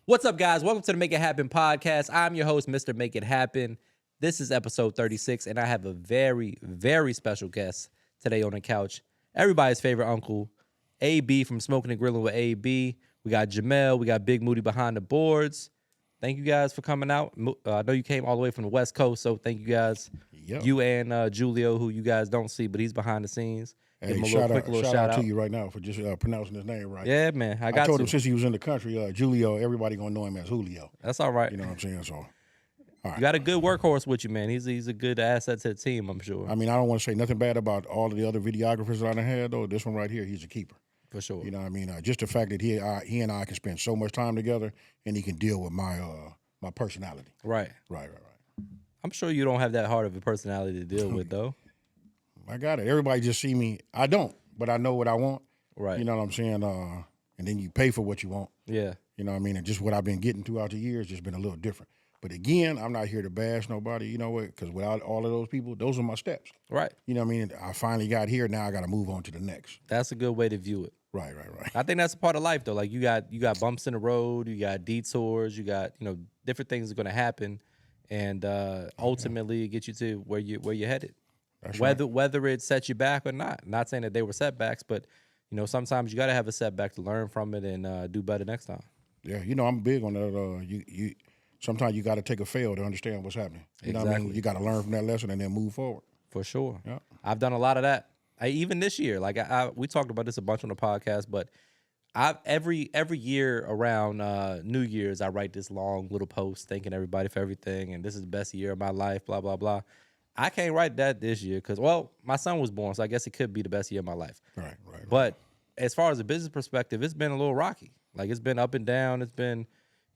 What's up, guys? Welcome to the Make It Happen podcast. I'm your host, Mr. Make It Happen. This is episode 36, and I have a very, very special guest today on the couch. Everybody's favorite uncle, AB from Smoking and Grilling with AB. We got Jamel. We got Big Moody behind the boards. Thank you guys for coming out. I know you came all the way from the West Coast, so thank you guys. Yep. You and Julio, who you guys don't see, but he's behind the scenes. Give Hey, him a shout shout out out. to you right now for just pronouncing his name right. Yeah, man. I told to. him since he was in the country, Julio, everybody gonna know him as Julio. That's all right. You know what I'm saying? So, all right. You got a good workhorse with you, man. He's a good asset to the team, I'm sure. I mean, I don't want to say nothing bad about all of the other videographers that I done had, though. This one right here, he's a keeper. For sure. You know what I mean? Just the fact that he and I can spend so much time together, and he can deal with my my personality. Right. Right. I'm sure you don't have that hard of a personality to deal with, though. I got it. Everybody just see me. I don't, but I know what I want. Right. You know what I'm saying? And then you pay for what you want. Yeah. You know what I mean? And just what I've been getting throughout the years just been a little different. But again, I'm not here to bash nobody, you know what? Because without all of those people, those are my steps. Right. You know what I mean? I finally got here. Now I got to move on to the next. That's a good way to view it. Right. I think that's a part of life, though. Like you got bumps in the road, you got detours, you got different things are going to happen, and ultimately get you to where you're headed. That's whether it sets you back or not. Not saying that they were setbacks, but sometimes you got to have a setback to learn from it and do better next time. Yeah, I'm big on that. You sometimes you got to take a fail to understand what's happening. You know what I mean? You got to learn from that lesson and then move forward. For sure. Yeah. I've done a lot of that. Even this year, like we talked about this a bunch on the podcast, but every year around New Year's, I write this long little post thanking everybody for everything, and this is the best year of my life, blah, blah, blah. I can't write that this year because, well, my son was born, so I guess it could be the best year of my life. Right. But as far as a business perspective, it's been a little rocky. Like, it's been up and down. It's been,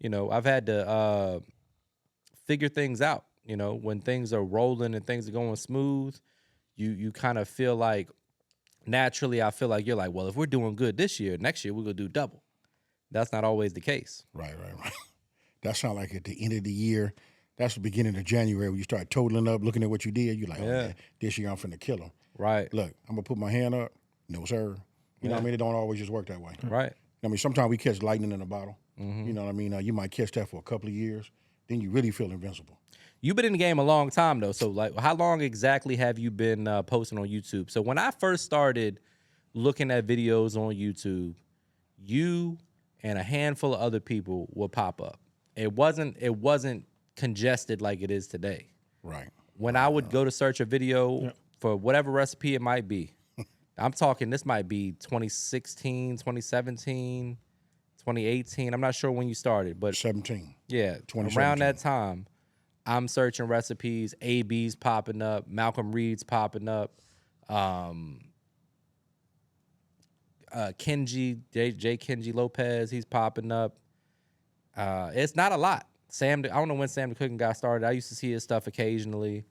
I've had to figure things out. When things are rolling and things are going smooth, you kind of feel like, naturally, I feel like you're like, well, if we're doing good this year, next year we're going to do double. That's not always the case. Right. That sounds like at the end of the year. That's the beginning of January when you start totaling up, looking at what you did. You're like, oh, man, this year I'm finna kill him. Right. Look, I'm going to put my hand up. No, sir. You know what I mean? It don't always just work that way. Right. I mean, sometimes we catch lightning in a bottle. Mm-hmm. You know what I mean? You might catch that for a couple of years. Then you really feel invincible. You've been in the game a long time, though. So, like, how long exactly have you been posting on YouTube? So when I first started looking at videos on YouTube, you and a handful of other people would pop up. It wasn't congested like it is today. Right. When I would go to search a video for whatever recipe it might be, I'm talking this might be 2016, 2017, 2018. I'm not sure when you started, but 17. Yeah, around that time, I'm searching recipes. AB's popping up. Malcolm Reed's popping up. Kenji, J. Kenji Lopez, he's popping up. It's not a lot. Sam, I don't know when Sam the Cooking Guy started. I used to see his stuff occasionally,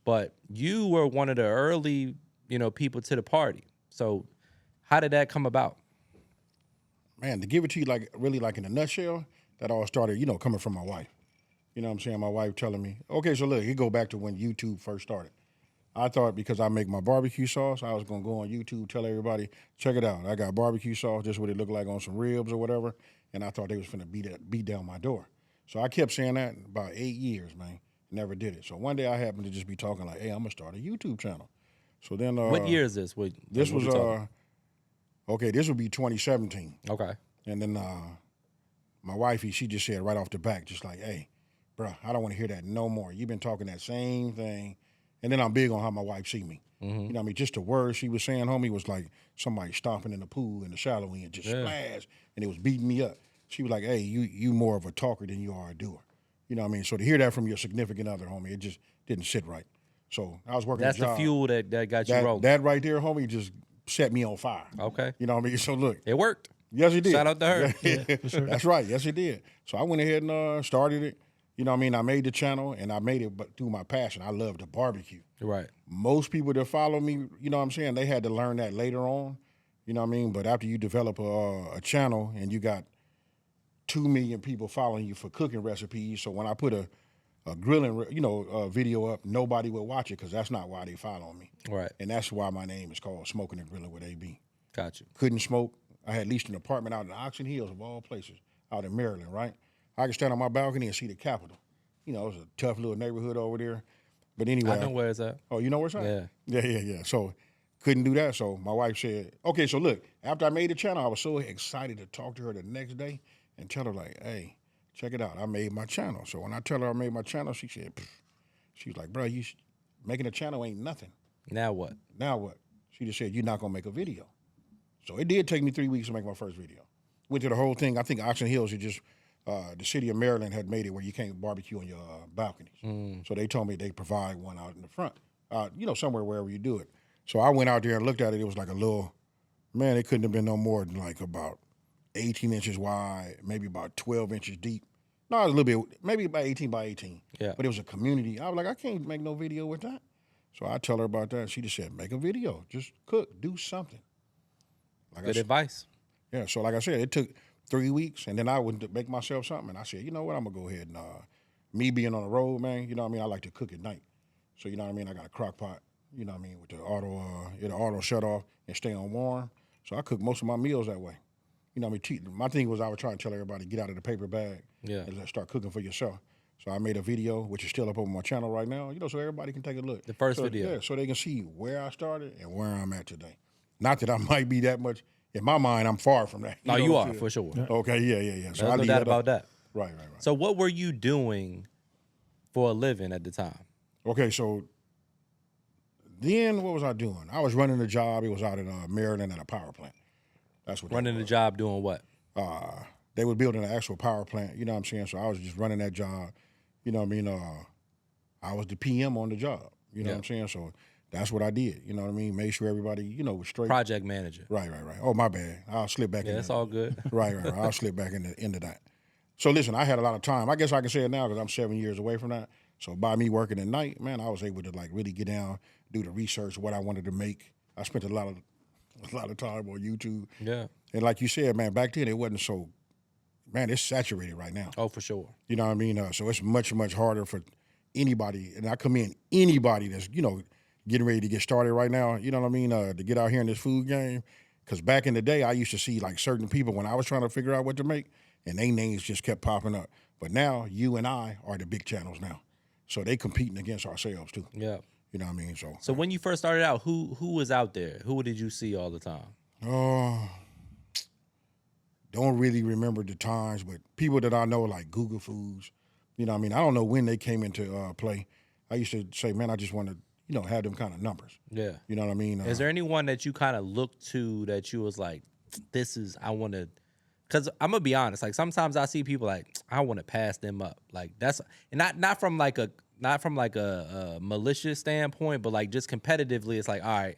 but you were one of the early, people to the party. So, how did that come about? Man, to give it to you like in a nutshell, that all started, coming from my wife. You know what I'm saying? My wife telling me, okay, so look, you go back to when YouTube first started. I thought because I make my barbecue sauce, I was going to go on YouTube, tell everybody, check it out. I got barbecue sauce, this is what it looked like on some ribs or whatever, and I thought they was finna beat down my door. So I kept saying that about 8 years, man. Never did it. So one day I happened to just be talking like, hey, I'm going to start a YouTube channel. So then... what year is this? This was... okay, this would be 2017. Okay. And then my wifey, she just said right off the back, just like, hey, bro, I don't want to hear that no more. You've been talking that same thing. And then I'm big on how my wife see me. Mm-hmm. You know what I mean? Just the words she was saying, homie, was like somebody stomping in the pool in the shallow end, just splash, and it was beating me up. She was like, hey, you more of a talker than you are a doer. You know what I mean? So to hear that from your significant other, homie, it just didn't sit right. So I was working That's a job. the fuel that got you rolling. That right there, homie, just set me on fire. Okay. You know what I mean? So look. It worked. Yes, it did. Shout out to her. Yeah, for sure. That's right. Yes, it did. So I went ahead and started it. You know what I mean? I made the channel, and I made it through my passion. I love the barbecue. Right. Most people that follow me, you know what I'm saying, they had to learn that later on. You know what I mean? But after you develop a channel and you got 2 million people following you for cooking recipes, so when I put a grilling, video up, nobody would watch it because that's not why they follow me. Right. And that's why my name is called Smoking and Grilling with AB. Got you. Couldn't smoke. I had leased an apartment out in the Oxon Hills of all places, out in Maryland, right? I can stand on my balcony and see the Capitol. You know, it's a tough little neighborhood over there. But anyway. I know where it's at. Oh, you know where it's at? Yeah. Yeah. So couldn't do that. So my wife said, okay, so look, after I made the channel, I was so excited to talk to her the next day and tell her, like, hey, check it out. I made my channel. So when I tell her I made my channel, she said, pfft. She was like, bro, making a channel ain't nothing. Now what? Now what? She just said, you're not going to make a video. So it did take me 3 weeks to make my first video. Went through the whole thing. I think Oxon Hills, the city of Maryland had made it where you can't barbecue on your balconies. So they told me they provide one out in the front, somewhere wherever you do it. So I went out there and looked at it. It was like a little, man, it couldn't have been no more than like about 18 inches wide, maybe about 12 inches deep. No, it was a little bit, maybe about 18 by 18. Yeah. But it was a community. I was like, I can't make no video with that. So I tell her about that. She just said, make a video. Just cook. Do something. Good advice. Yeah. So like I said, it took 3 weeks, and then I would make myself something. And I said, you know what? I'm going to go ahead and, me being on the road, man, you know what I mean? I like to cook at night. So, you know what I mean? I got a crock pot, you know what I mean, with the auto shut off and stay on warm. So I cook most of my meals that way. You know what I mean? My thing was I was trying to tell everybody, get out of the paper bag and let's start cooking for yourself. So I made a video, which is still up on my channel right now, so everybody can take a look. The first video. Yeah, so they can see where I started and where I'm at today. Not that I might be that much. In my mind, I'm far from that. No, you are, for sure. Okay, yeah. So There's no doubt about that. Right. So what were you doing for a living at the time? Okay, so then what was I doing? I was running a job. It was out in Maryland at a power plant. That's what. Running the job doing what? They were building an actual power plant. You know what I'm saying? So I was just running that job. You know what I mean? I was the PM on the job. You know what I'm saying? So that's what I did. You know what I mean? Made sure everybody, was straight. Project manager. Right. Oh, my bad. I'll slip back in. Yeah, that's all good. Right. I'll slip back into that. So listen, I had a lot of time. I guess I can say it now because I'm 7 years away from that. So by me working at night, man, I was able to really get down, do the research, what I wanted to make. I spent a lot of time on YouTube. Yeah. And like you said, man, back then it wasn't so. Man, it's saturated right now. Oh, for sure. You know what I mean? So it's much, much harder for anybody, and I commend anybody that's, getting ready to get started right now, you know what I mean, to get out here in this food game. Because back in the day, I used to see, like, certain people when I was trying to figure out what to make, and their names just kept popping up. But now, you and I are the big channels now. So they competing against ourselves, too. Yeah. You know what I mean? So when you first started out, who was out there? Who did you see all the time? Don't really remember the times, but people that I know, like Google Foods, you know what I mean? I don't know when they came into play. I used to say, man, I just want to, have them kind of numbers. Yeah. You know what I mean? Is there anyone that you kind of looked to that you was like, I want to, because I'm going to be honest, like sometimes I see people like, I want to pass them up. Like that's, and not from like a malicious standpoint, but like just competitively, it's like, all right,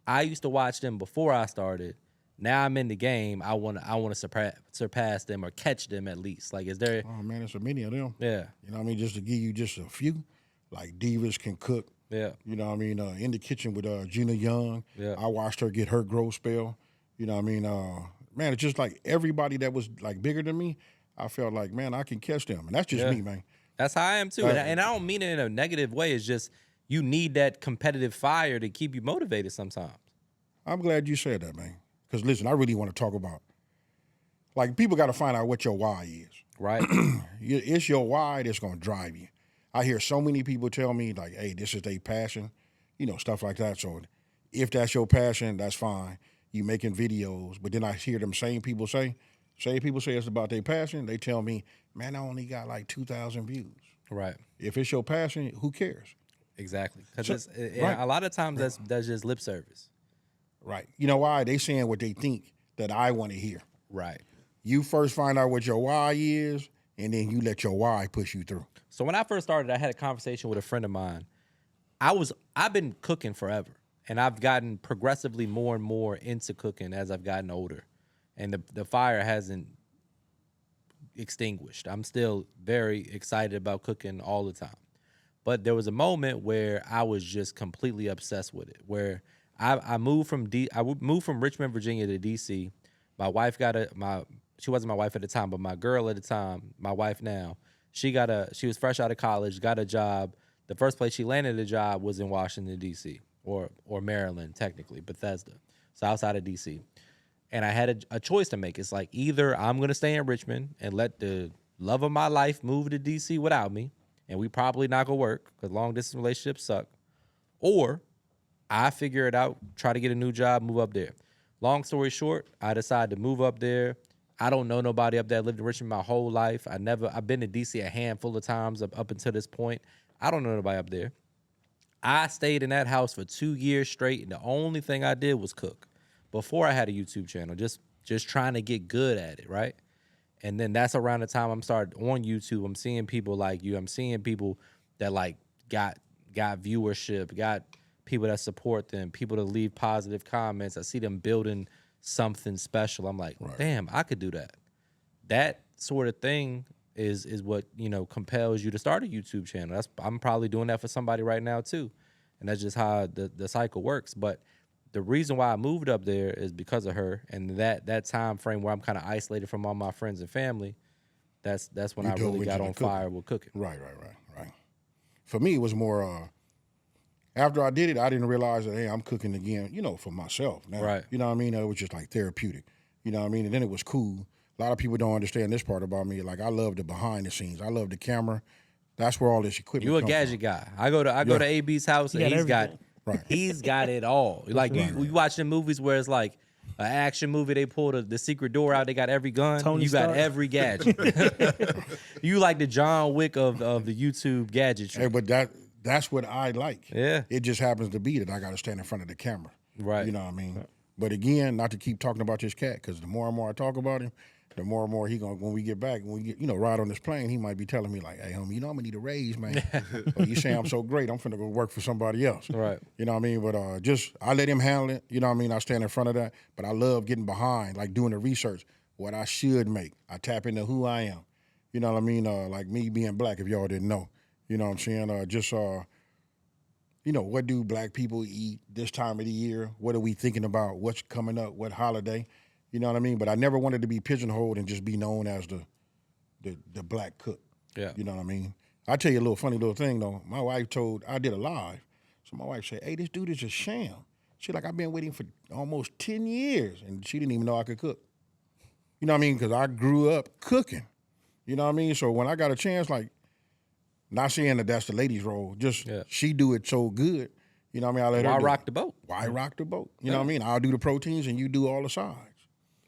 I used to watch them before I started. Now I'm in the game. I want to surpass them or catch them at least. Like, is there? Oh man, there's so many of them. Yeah. You know what I mean? Just to give you just a few, like Divas Can Cook. Yeah. You know what I mean? In the kitchen with Gina Young. Yeah. I watched her get her growth spell. You know what I mean? Man, it's just like everybody that was like bigger than me. I felt like, man, I can catch them, and that's just me, man. That's how I am too, and I don't mean it in a negative way. It's just you need that competitive fire to keep you motivated sometimes. I'm glad you said that, man. Because listen, I really want to talk about, like, people got to find out what your why is. Right. It's your why that's going to drive you. I hear so many people tell me, like, hey, this is their passion, stuff like that. So if that's your passion, that's fine. You making videos. But then I hear them same people say it's about their passion. They tell me, man, I only got like 2,000 views. Right. If it's your passion, who cares? Exactly. Because a lot of times that's just lip service. Right. You know why? They saying what they think that I want to hear. Right. You first find out what your why is, and then you let your why push you through. So when I first started, I had a conversation with a friend of mine. I've been cooking forever, and I've gotten progressively more and more into cooking as I've gotten older, and the fire hasn't extinguished. I'm still very excited about cooking all the time. But there was a moment where I was just completely obsessed with it, where I moved from Richmond, Virginia to DC. My wife she wasn't my wife at the time, but my girl at the time, my wife now, she was fresh out of college, got a job. The first place she landed a job was in Washington, D.C. or Maryland, technically, Bethesda. So outside of D.C. And I had a choice to make. It's like either I'm going to stay in Richmond and let the love of my life moved to DC without me, and we probably not gonna work because long distance relationships suck, or I figure it out, try to get a new job, move up there. Long story short, I decided to move up there. I don't know nobody up there. I lived in Richmond my whole life. I've been to DC a handful of times up until this point. I don't know nobody up there. I stayed in that house for 2 years straight, and the only thing I did was cook. Before I had a YouTube channel, just trying to get good at it, right? And then that's around the time I'm started on YouTube. I'm seeing people like you. I'm seeing people that like got viewership, got people that support them, people that leave positive comments. I see them building something special. I'm like, damn, I could do that. That sort of thing is what, compels you to start a YouTube channel. I'm probably doing that for somebody right now too. And that's just how the cycle works. But the reason why I moved up there is because of her, and that time frame where I'm kind of isolated from all my friends and family. That's when I really got on fire with cooking. Right. For me, it was more. After I did it, I didn't realize that, hey, I'm cooking again, for myself. Now, right. You know what I mean? It was just like therapeutic. You know what I mean? And then it was cool. A lot of people don't understand this part about me. Like, I love the behind the scenes. I love the camera. That's where all this equipment comes from. You a gadget guy. I go to AB's house, and he's got it all. Like, you watch the movies where it's like an action movie, they pull the secret door out, they got every gun. Tony got Stark. every gadget. You like the John Wick of the YouTube gadgetry. Hey, but that's what I like. Yeah. It just happens to be that I got to stand in front of the camera. Right. You know what I mean? But again, not to keep talking about this cat, because the more and more I talk about him, the more and more he gonna, when we get back, ride on this plane, he might be telling me like, hey, homie, I'm gonna need a raise, man. Or you say I'm so great, I'm finna go work for somebody else. Right. You know what I mean? But I let him handle it. You know what I mean? I stand in front of that. But I love getting behind, like doing the research, what I should make. I tap into who I am. You know what I mean? Like me being black, if y'all didn't know. You know what I'm saying? What do black people eat this time of the year? What are we thinking about? What's coming up? What holiday? You know what I mean? But I never wanted to be pigeonholed and just be known as the black cook. Yeah. You know what I mean? I'll tell you a little funny little thing, though. My wife I did a live. So my wife said, hey, this dude is a sham. She like, I've been waiting for almost 10 years. And she didn't even know I could cook. You know what I mean? Because I grew up cooking. You know what I mean? So when I got a chance, like, not saying that that's the lady's role, just she do it so good. You know what I mean? I let her rock the boat? Why rock the boat? You know what I mean? I'll do the proteins and you do all the sides.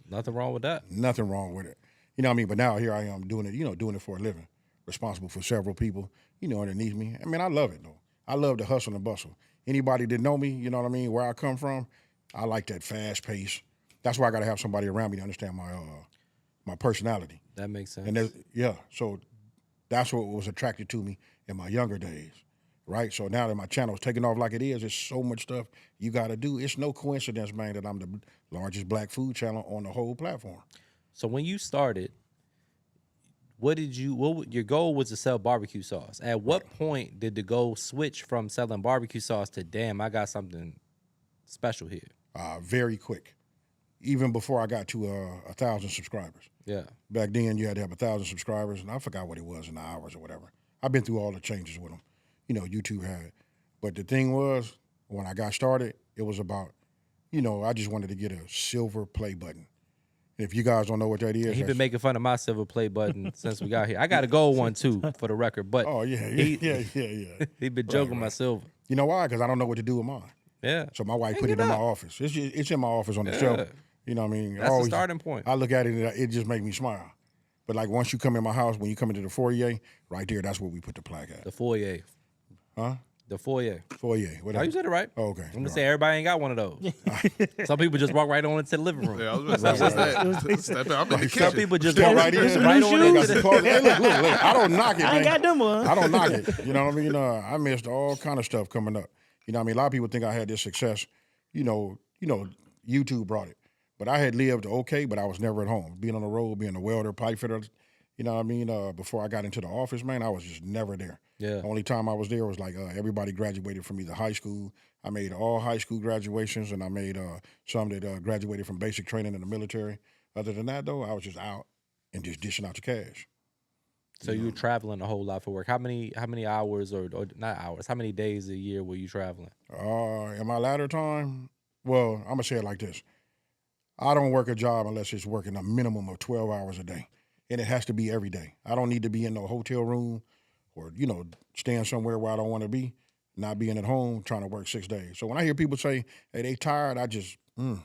Nothing wrong with that. Nothing wrong with it. You know what I mean? But now here I am doing it, doing it for a living, responsible for several people, underneath me. I mean, I love it, though. I love the hustle and bustle. Anybody that know me, you know what I mean, where I come from, I like that fast pace. That's why I got to have somebody around me to understand my personality. That makes sense. And so that's what was attracted to me in my younger days, right? So now that my channel is taking off like it is, there's so much stuff you got to do. It's no coincidence, man, that I'm the largest black food channel on the whole platform. So when you started, your goal was to sell barbecue sauce. At what point did the goal switch from selling barbecue sauce to, damn, I got something special here? Very quick. Even before I got to 1,000 subscribers. Yeah. Back then, you had to have 1,000 subscribers, and I forgot what it was in the hours or whatever. I've been through all the changes with them. YouTube had. But the thing was, when I got started, it was about, I just wanted to get a silver play button. If you guys don't know what that is. He's been making fun of my silver play button since we got here. I got a gold one, too, for the record. But yeah. He's been joking my silver. You know why? Because I don't know what to do with mine. Yeah. So my wife put it in my office. It's in my office on the shelf. You know what I mean? That's the starting point. I look at it and it just makes me smile. But like once you come in my house, when you come into the foyer, right there, that's where we put the plaque at. The foyer. Huh? The foyer. Foyer. Oh, you said it right. Oh, okay. I'm going to say everybody ain't got one of those. Some people just walk right on into the living room. Yeah, I was going to say, step in. I'm in the Some kitchen. people just Step walk right in. right on into the Hey, look. I don't knock it, man. I ain't got them one. I don't knock it. You know what I mean? I missed all kind of stuff coming up. You know what I mean? A lot of people think I had this success. YouTube brought it. But I had lived okay, but I was never at home. Being on the road, being a welder, pipe fitter, you know what I mean? Before I got into the office, man, I was just never there. Yeah. The only time I was there was like everybody graduated from either high school. I made all high school graduations, and I made some that graduated from basic training in the military. Other than that, though, I was just out and just dishing out the cash. So you were traveling a whole lot for work. How many hours or not hours? How many days a year were you traveling? In my latter time, well, I'm gonna say it like this: I don't work a job unless it's working a minimum of 12 hours a day. and it has to be every day. I don't need to be in no hotel room or, staying somewhere where I don't want to be, not being at home trying to work 6 days. So when I hear people say, hey, they tired, I just, you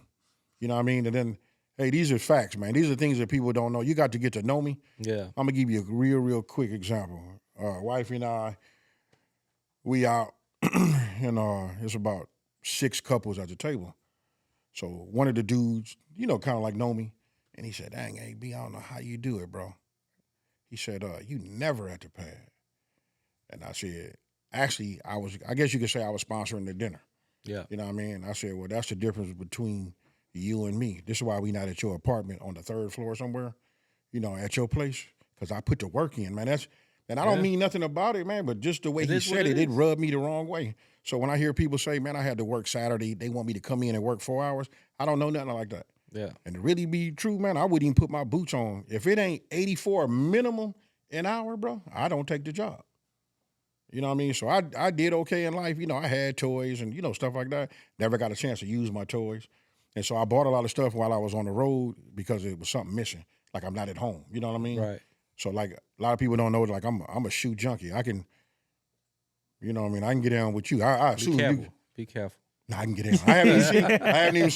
know what I mean? And then, hey, these are facts, man. These are things that people don't know. You got to get to know me. Yeah. I'm going to give you a real quick example. Wife and I, we out, and it's about 6 couples at the table. So one of the dudes, kind of like know me, and he said, dang, AB, I don't know how you do it, bro. He said, you never at the pad. And I said, actually, I guess you could say I was sponsoring the dinner. Yeah. You know what I mean? I said, well, that's the difference between you and me. This is why we not at your apartment on the 3rd floor somewhere, at your place, because I put the work in, man. And I don't mean nothing about it, man, but just the way he said it rubbed me the wrong way. So when I hear people say, man, I had to work Saturday, they want me to come in and work 4 hours, I don't know nothing like that. Yeah. And to really be true, man, I wouldn't even put my boots on. If it ain't 84 minimum an hour, bro, I don't take the job. You know what I mean? So I did okay in life. I had toys and, stuff like that. Never got a chance to use my toys. And so I bought a lot of stuff while I was on the road because it was something missing. Like I'm not at home. You know what I mean? Right. So like a lot of people don't know, like I'm a shoe junkie. I can, I can get down with you. I Be careful. Be careful. No, I can get in. I haven't even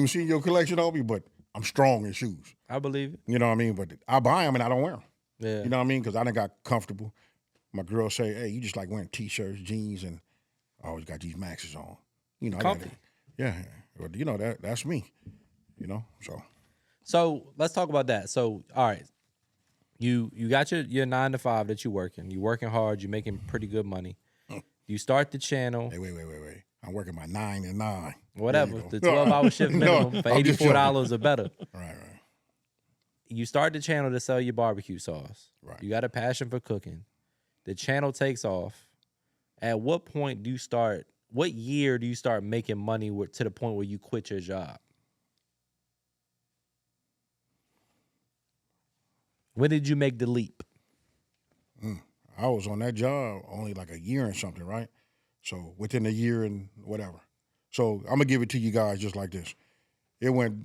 seen your collection on me, but I'm strong in shoes. I believe it. You know what I mean? But I buy them and I don't wear them. Yeah. You know what I mean? Because I done got comfortable. My girl say, hey, you just like wearing T-shirts, jeans, and I always got these Maxes on. Comfy. Yeah. But, that's me. So let's talk about that. So, all right. You got your 9 to 5 that you're working. You're working hard. You're making pretty good money. You start the channel. Hey, wait. I'm working my 9 to 9. Whatever. The 12-hour shift minimum for $84 or better. Right. You start the channel to sell your barbecue sauce. Right. You got a passion for cooking. The channel takes off. At what point do you start? What year do you start making money to the point where you quit your job? When did you make the leap? I was on that job only like a year and something, right? So within a year and whatever. So I'm going to give it to you guys just like this. It went,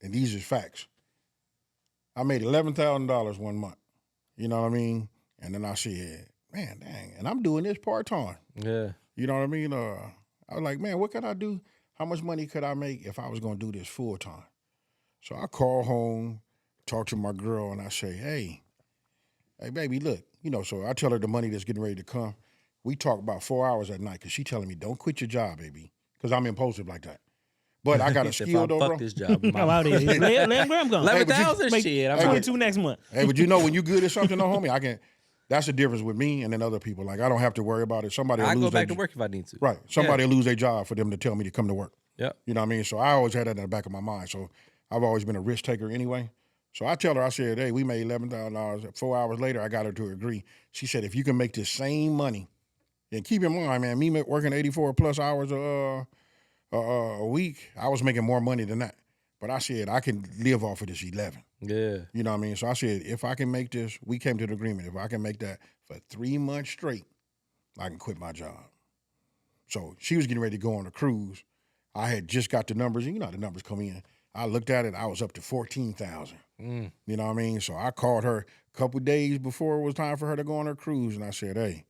and these are facts. I made $11,000 one month. You know what I mean? And then I said, man, dang, and I'm doing this part-time. Yeah. You know what I mean? I was like, man, what could I do? How much money could I make if I was going to do this full-time? So I call home, talk to my girl, and I say, hey, baby, look. So I tell her the money that's getting ready to come. We talk about 4 hours at night because she telling me, don't quit your job, baby, because I'm impulsive like that. But I got a skill, though, bro. Fuck this job. I'm out here. Let Graham go. 11,000 shit. I'm 22 next month. Hey, but when you good at something, though, homie, I can. That's the difference with me and then other people. Like, I don't have to worry about it. Somebody will I lose go back to work if I need to. Right. Somebody will lose their job for them to tell me to come to work. Yep. You know what I mean? So I always had that in the back of my mind. So I've always been a risk taker anyway. So I tell her, I said, hey, we made $11,000. 4 hours later, I got her to agree. She said, if you can make this same money, and keep in mind, man, me working 84 plus hours a week, I was making more money than that. But I said, I can live off of this 11. Yeah. You know what I mean? So I said, if I can make this, we came to the agreement, if I can make that for 3 months straight, I can quit my job. So she was getting ready to go on a cruise. I had just got the numbers, and you know how the numbers come in. I looked at it, I was up to 14,000. You know what I mean? So I called her a couple days before it was time for her to go on her cruise, and I said, hey,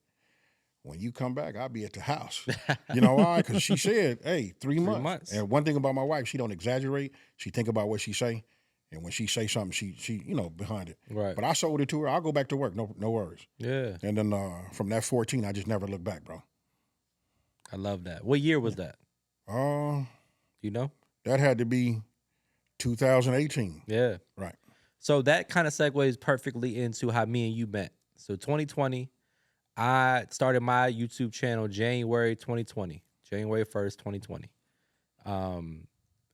when you come back, I'll be at the house. You know why? Because she said, hey, 3 months. And one thing about my wife, she don't exaggerate. She think about what she say. And when she say something, she behind it. Right. But I sold it to her. I'll go back to work. No worries. Yeah. And then from that 14, I just never looked back, bro. I love that. What year was that? You know? That had to be 2018. Yeah. Right. So that kind of segues perfectly into how me and you met. So 2020, I started my YouTube channel January 2020, January 1st, 2020.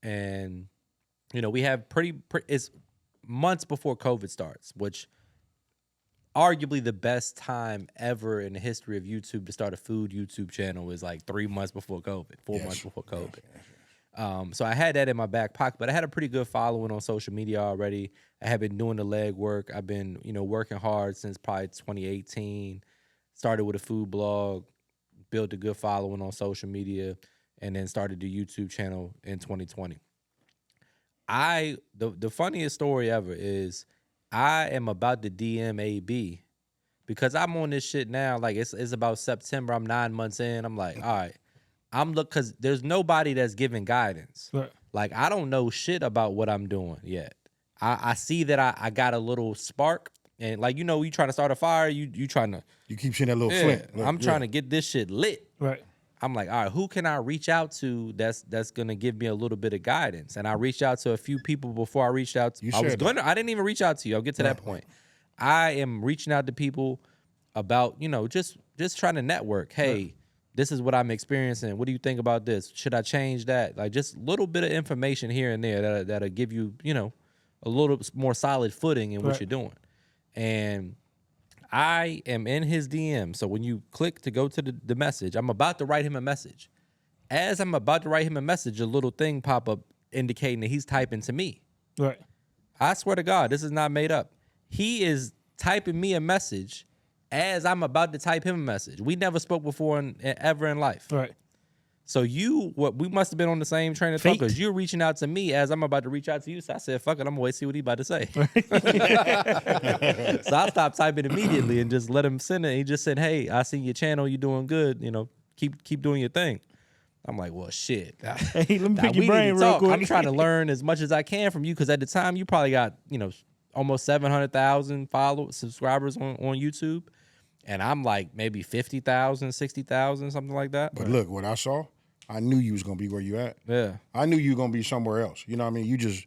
And, we have it's months before COVID starts, which arguably the best time ever in the history of YouTube to start a food YouTube channel is like 3 months before COVID, 4 months before COVID. So I had that in my back pocket, but I had a pretty good following on social media already. I had been doing the leg work. I've been, working hard since probably 2018. Started with a food blog, built a good following on social media, and then started the YouTube channel in 2020. the funniest story ever is I am about to DM AB because I'm on this shit now. Like it's about September. I'm 9 months in. I'm like, all right, because there's nobody that's giving guidance. Right. Like I don't know shit about what I'm doing yet. I see that I got a little spark, and like you trying to start a fire, you trying to You keep seeing that little flint. Look, I'm trying to get this shit lit. Right. I'm like, all right, who can I reach out to that's gonna give me a little bit of guidance? And I reached out to a few people before I reached out to I didn't even reach out to you. I'll get to that point. I am reaching out to people about, just trying to network. Hey, this is what I'm experiencing. What do you think about this? Should I change that? Like just a little bit of information here and there that'll give you, a little more solid footing in what you're doing. And I am in his DM. So when you click to go to the message, I'm about to write him a message. As I'm about to write him a message, a little thing pop up indicating that he's typing to me. Right. I swear to God, this is not made up. He is typing me a message as I'm about to type him a message. We never spoke before ever in life. Right. So we must have been on the same train of thought because you're reaching out to me as I'm about to reach out to you. So I said, fuck it, I'm gonna wait, see what he about to say. So I stopped typing immediately and just let him send it. He just said, hey, I see your channel, you doing good. Keep doing your thing. I'm like, well, shit. Hey, let me pick your brain real quick. I'm trying to learn as much as I can from you because at the time you probably got, almost 700,000 subscribers on YouTube. And I'm like maybe 50,000, 60,000, something like that. But look, what I saw, I knew you was gonna be where you at. Yeah. I knew you were gonna be somewhere else. You know what I mean? You just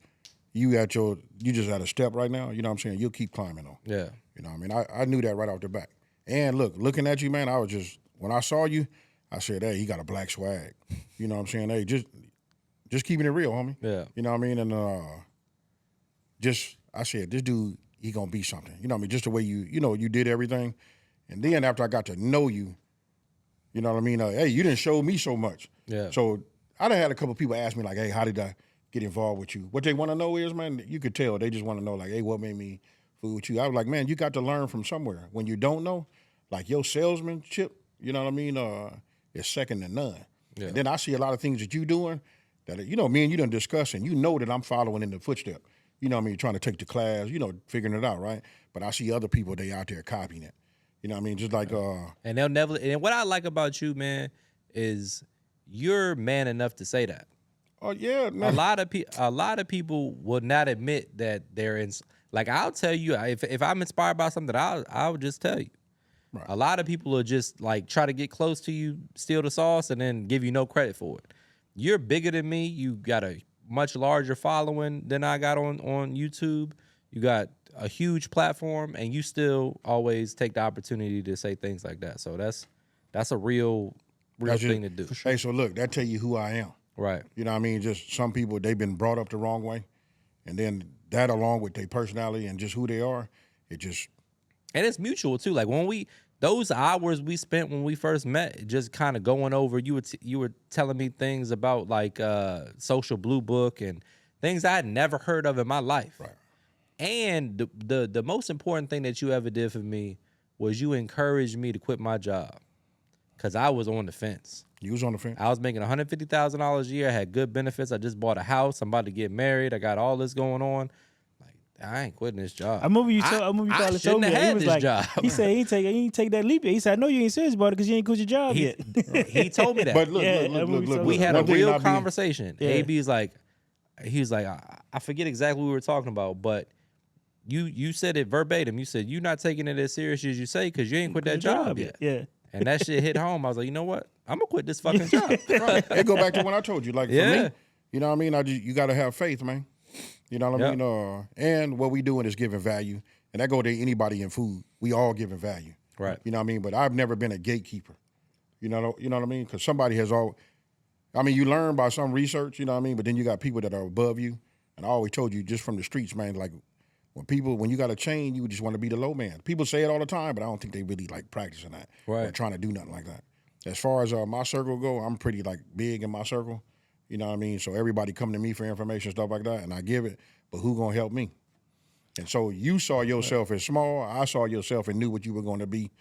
at a step right now. You know what I'm saying? You'll keep climbing on. Yeah. You know what I mean? I knew that right off the bat. And look, looking at you, man, I was just when I saw you, I said, hey, he got a black swag. You know what I'm saying? Hey, just keeping it real, homie. Yeah. You know what I mean? And I said, this dude, he gonna be something. You know what I mean? Just the way you did everything. And then after I got to know you, you know what I mean? Hey, you didn't show me so much. Yeah. So I done had a couple people ask me like, hey, how did I get involved with you? What they want to know is, man, you could tell they just want to know like, hey, what made me fool with you? I was like, man, you got to learn from somewhere. When you don't know, like your salesmanship, you know what I mean, is second to none. Yeah. And then I see a lot of things that you doing that, me and you done discussed, and you know that I'm following in the footstep. You know what I mean? Trying to take the class, figuring it out, right? But I see other people, they out there copying it. You know what I mean? Just like and they'll never. And what I like about you, man, is you're man enough to say that. Oh yeah, man. A lot of people will not admit that they're in. Like I'll tell you, if I'm inspired by something, I'll just tell you. Right. A lot of people will just like try to get close to you, steal the sauce, and then give you no credit for it. You're bigger than me. You got a much larger following than I got on YouTube. You got a huge platform, and you still always take the opportunity to say things like that. So that's a real thing to do. Hey, so look, that tell you who I am. Right. You know what I mean? Just some people, they've been brought up the wrong way. And then that along with their personality and just who they are, it just... And it's mutual, too. Like those hours we spent when we first met, just kind of going over, you were telling me things about like Social Blue Book and things I had never heard of in my life. Right. And the most important thing that you ever did for me was you encouraged me to quit my job because I was on the fence. You was on the fence? I was making $150,000 a year. I had good benefits. I just bought a house. I'm about to get married. I got all this going on. Like, I ain't quitting this job. I remember you told me shouldn't that. have He had was this like, job. he said he ain't take that leap yet. He said, I know you ain't serious about it because you ain't quit your job yet. He told me that. But look. We had a one thing real not conversation. Yeah. AB is like, he was like, I forget exactly what we were talking about, but you said it verbatim. You said, you're not taking it as serious as you say because you ain't quit that job yet. Yeah. And that shit hit home. I was like, you know what? I'm going to quit this fucking job. Right. It go back to when I told you. Like, for Yeah. me, you know what I mean? You got to have faith, man. You know what I mean? And what we doing is giving value. And that go to anybody in food. We all giving value. Right. You know what I mean? But I've never been a gatekeeper. You know what I mean? Because somebody has all... I mean, you learn by some research, you know what I mean? But then you got people that are above you. And I always told you, just from the streets, man, like, when you got a chain, you just want to be the low man. People say it all the time, but I don't think they really like practicing that or trying to do nothing like that. As far as my circle go, I'm pretty like big in my circle. You know what I mean? So everybody come to me for information, stuff like that, and I give it. But who gonna help me? And so you saw yourself as small. I saw yourself and knew what you were going to be.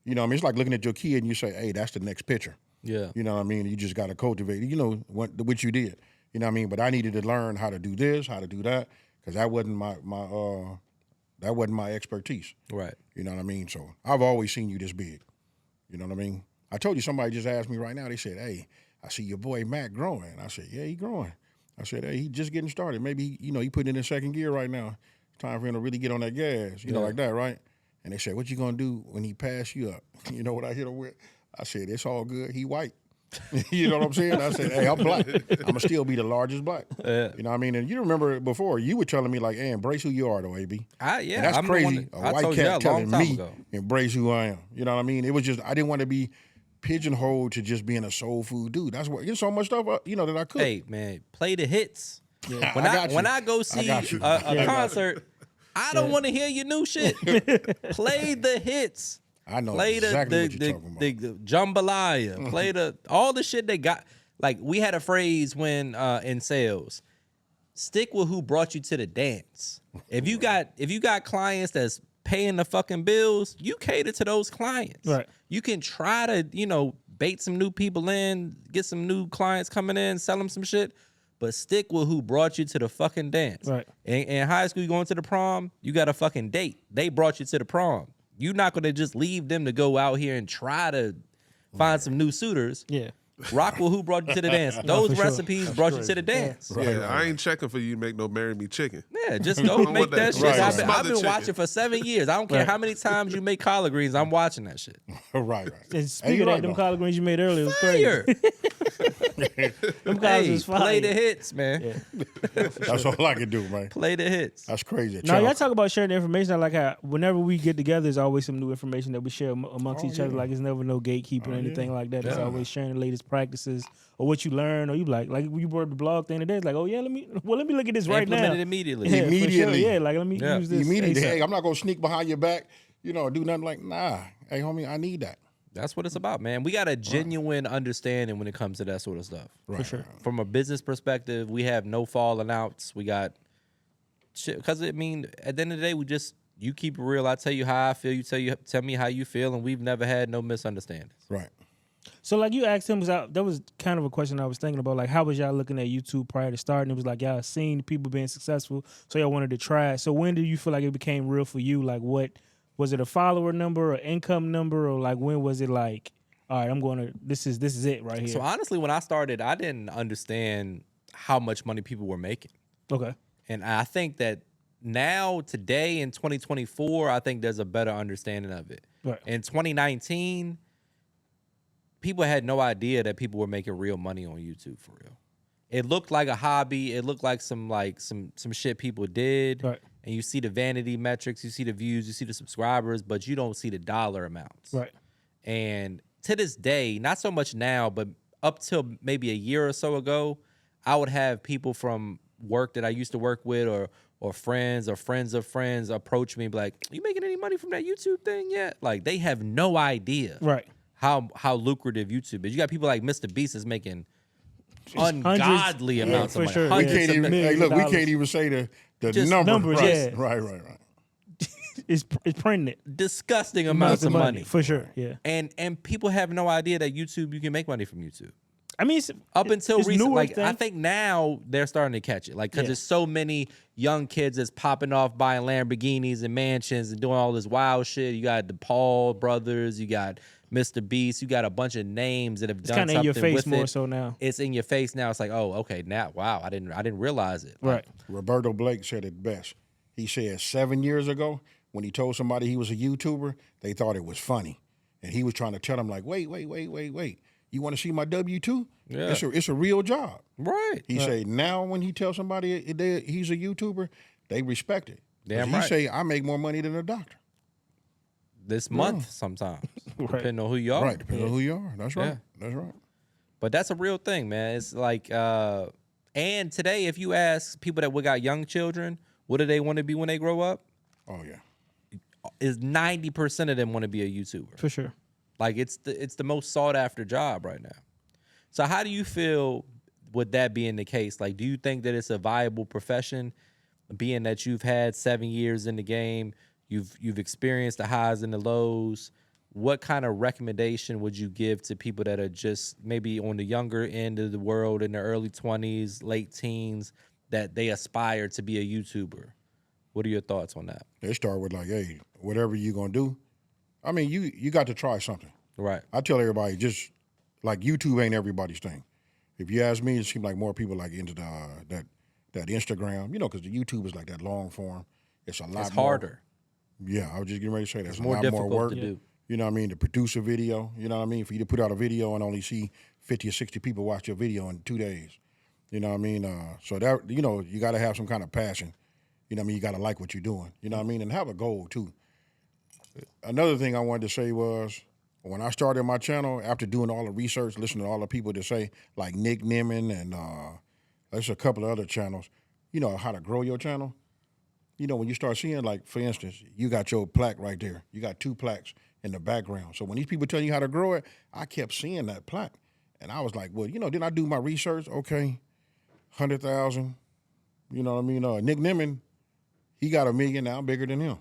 You know what I mean? It's like looking at your kid and you say, hey, that's the next picture. Yeah. You know what I mean? You just got to cultivate, what you did. You know what I mean? But I needed to learn how to do this, how to do that, because that wasn't my expertise. Right. You know what I mean? So I've always seen you this big. You know what I mean? I told you, somebody just asked me right now. They said, "Hey, I see your boy Mac growing." I said, "Yeah, he growing." I said, "Hey, he just getting started. Maybe he putting it in second gear right now. It's time for him to really get on that gas. You know, like that, right?" And they said, "What you gonna do when he pass you up?" You know what I hit him with? I said, "It's all good. He white." You know what I'm saying? I said, "Hey, I'm black. I'ma still be the largest black." You know what I mean? And you remember before you were telling me like, "Hey, embrace who you are, though, AB." And that's I'm crazy. A white cat telling me ago. embrace who I am. You know what I mean? It was just I didn't want to be pigeonholed to just being a soul food dude. That's what there's so much stuff that I cook. Hey man, play the hits. Yeah. When I go see a concert, I don't want to hear your new shit. Play the hits. I know play exactly what you're talking about. the jambalaya. Play all the shit they got. Like we had a phrase when in sales, stick with who brought you to the dance. If you got clients that's paying the fucking bills, you cater to those clients. Right. You can try to bait some new people in, get some new clients coming in, sell them some shit. But stick with who brought you to the fucking dance. Right. In high school, you going to the prom, you got a fucking date. They brought you to the prom. You're not going to just leave them to go out here and try to find some new suitors. Yeah. Rock with who brought you to the dance. Those for sure. recipes brought you to the dance. Yeah, I ain't checking for you to make no marry me chicken. Yeah, just go I make want that that shit. right. I've been Smothered watching for 7 years. I don't care how many times you make collard greens. I'm watching that shit. Right. And speaking of that, them collard greens you made earlier was Fire. crazy. Them collards was fire. Play the hits, man. Yeah. That's all I can do, man. Play the hits. That's crazy. Now y'all talk about sharing the information. I like how whenever we get together, there's always some new information that we share amongst each other. Like it's never no gatekeeping or anything like that. It's always sharing the latest practices or what you learn, or you like you brought the blog thing today. It's like, oh yeah, let me look at this right now. Implement it immediately. Yeah, for sure. Immediately. Yeah, like let me use this. Immediately. ASAP. Hey, I'm not gonna sneak behind your back, do nothing like, nah. Hey, homie, I need that. That's what it's about, man. We got a genuine understanding when it comes to that sort of stuff. Right. For sure. From a business perspective, we have no falling outs. We got shit because at the end of the day, you keep it real. I tell you how I feel. Tell me how you feel, and we've never had no misunderstandings. Right. So like you asked him, that was kind of a question I was thinking about. Like, how was y'all looking at YouTube prior to starting? It was like y'all seen people being successful, so y'all wanted to try it. So when did you feel like it became real for you? Like, what was it? A follower number or income number, or like when was it like, all right, I'm going to this is it right here. So honestly, when I started, I didn't understand how much money people were making. Okay. And I think that now, today in 2024, I think there's a better understanding of it. Right. In 2019, people had no idea that people were making real money on YouTube for real. It looked like a hobby. It looked like some shit people did. Right. And you see the vanity metrics, you see the views, you see the subscribers, but you don't see the dollar amounts. Right. And to this day, not so much now, but up till maybe a year or so ago, I would have people from work that I used to work with or friends of friends approach me and be like, you making any money from that YouTube thing yet? Like, they have no idea Right. how lucrative YouTube is. You got people like Mr. Beast is making ungodly amounts of money. sure. We Hundreds can't of even. millions. Hey, look, we dollars. can't even say the Just number. numbers, Right. yeah. Right. It's printing it. Disgusting amounts of money. For sure. Yeah. And people have no idea that YouTube, you can make money from YouTube. I mean, Up until it's recently, newer like thing. I think now they're starting to catch it, like because Yeah. there's so many young kids that's popping off buying Lamborghinis and mansions and doing all this wild shit. You got the Paul brothers, you got Mr. Beast, you got a bunch of names that have it's done kind of something in your face with more it. so now. It's in your face now. It's like, oh, okay, now, wow, I didn't realize it. Like, Right. Roberto Blake said it best. He said 7 years ago, when he told somebody he was a YouTuber, they thought it was funny, and he was trying to tell them like, wait. You want to see my W-2? Yeah. It's a real job. Right. He say now when he tells somebody he's a YouTuber, they respect it. 'Cause Damn he right. say I make more money than a doctor. This month sometimes, depending on who you are. Right, depends on who you are. That's right. Yeah. That's right. But that's a real thing, man. It's like, and today, if you ask people that we got young children, what do they want to be when they grow up? Oh yeah. Is 90% of them want to be a YouTuber. For sure. Like it's the most sought after job right now. So how do you feel with that being the case? Like, do you think that it's a viable profession, being that you've had 7 years in the game, you've experienced the highs and the lows? what kind of recommendation would you give to people that are just maybe on the younger end of the world in their early 20s, late teens, that they aspire to be a YouTuber? What are your thoughts on that? They start with like, hey, whatever you gonna do. I mean, you got to try something. Right. I tell everybody, just like YouTube ain't everybody's thing. If you ask me, it seems like more people like into the that Instagram, because the YouTube is like that long form. It's a lot It's more harder. Yeah, I was just getting ready to say that's It's more a lot difficult more work to do. You know what I mean? To produce a video, you know what I mean? For you to put out a video and only see 50 or 60 people watch your video in 2 days. You know what I mean? So that, you got to have some kind of passion. You know what I mean? You got to like what you're doing. You know what I mean? And have a goal, too. Another thing I wanted to say was, when I started my channel, after doing all the research, listening to all the people that say, like Nick Nimmin and there's a couple of other channels, how to grow your channel. When you start seeing, like, for instance, you got your plaque right there. You got 2 plaques in the background. So when these people tell you how to grow it, I kept seeing that plaque. And I was like, well, then I do my research. Okay, 100,000. You know what I mean? Nick Nimmin, he got 1 million now. I'm bigger than him.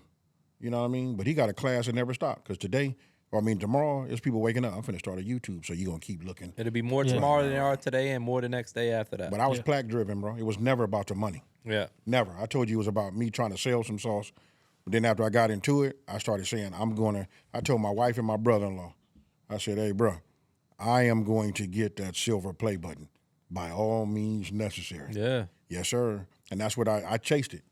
You know what I mean? But he got a class that never stopped. Because tomorrow, there's people waking up. I'm finna start a YouTube, so you're going to keep looking. It'll be more tomorrow than there are today and more the next day after that. But I was plaque driven, bro. It was never about the money. Yeah. Never. I told you it was about me trying to sell some sauce. But then after I got into it, I started saying, I told my wife and my brother-in-law, I said, hey, bro, I am going to get that silver play button by all means necessary. Yeah. Yes, sir. And that's what I chased it.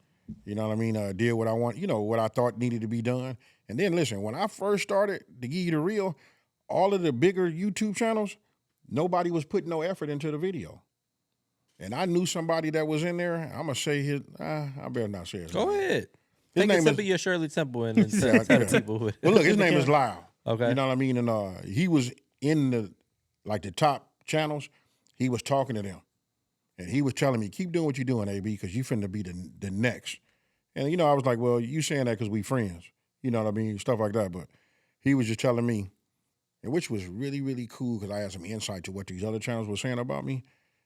You know what I mean? Did what I want, what I thought needed to be done. And then listen, when I first started, to give you the real, all of the bigger YouTube channels, nobody was putting no effort into the video. And I knew somebody that was in there. I'm going to say I better not say his name. Go ahead. His Take a name sip is- of your Shirley Temple and tell people who it is. Well, look, his name is Lyle. Okay. You know what I mean? And he was in the top channels. He was talking to them. And he was telling me, keep doing what you're doing, AB, because you finna be the next. And, I was like, well, you saying that because we friends. You know what I mean? Stuff like that. But he was just telling me, and which was really, really cool because I had some insight to what these other channels were saying about me.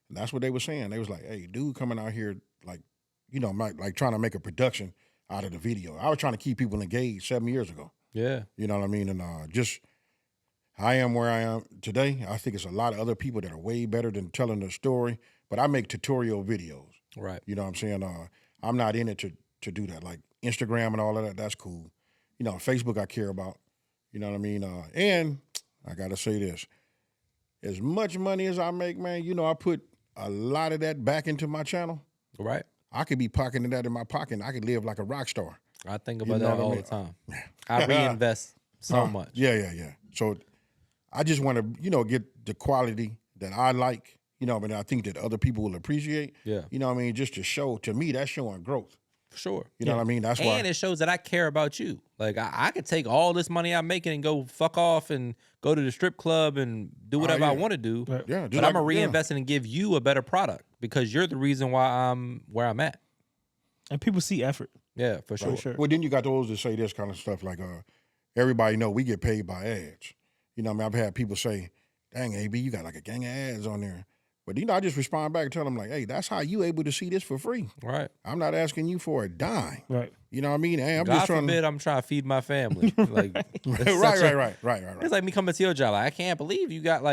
And that's what they were saying. They was like, hey, dude coming out here, like, like trying to make a production out of the video. I was trying to keep people engaged 7 years ago. Yeah. You know what I mean? And just, I am where I am today. I think it's a lot of other people that are way better than telling the story. But I make tutorial videos. Right. You know what I'm saying? I'm not in it to do that. Like Instagram and all of that, that's cool. Facebook I care about. You know what I mean? And I got to say this. As much money as I make, man, I put a lot of that back into my channel. Right. I could be pocketing that in my pocket and I could live like a rock star. I think about know that what I all mean? the time. I reinvest so much. Yeah. So I just want to, get the quality that I like, but I think that other people will appreciate. Yeah. You know what I mean? Just to show, to me, that's showing growth. For sure. You know what I mean? That's why. And it shows that I care about you. Like, I could take all this money I'm making and go fuck off and go to the strip club and do whatever I want to do. Right. Yeah, but just I'm going to like- reinvest it and give you a better product because you're the reason why I'm where I'm at. And people see effort. Yeah, for sure. For sure. Well, then you got those that say this kind of stuff like, everybody know we get paid by ads. You know what I mean? I've had people say, dang, AB, you got like a gang of ads on there. But, I just respond back and tell them like, hey, that's how you able to see this for free. Right. I'm not asking you for a dime. Right. You know what I mean? Hey, I'm God just trying forbid I'm trying to feed my family. Like, Right. It's like me coming to your job. Like, I can't believe you got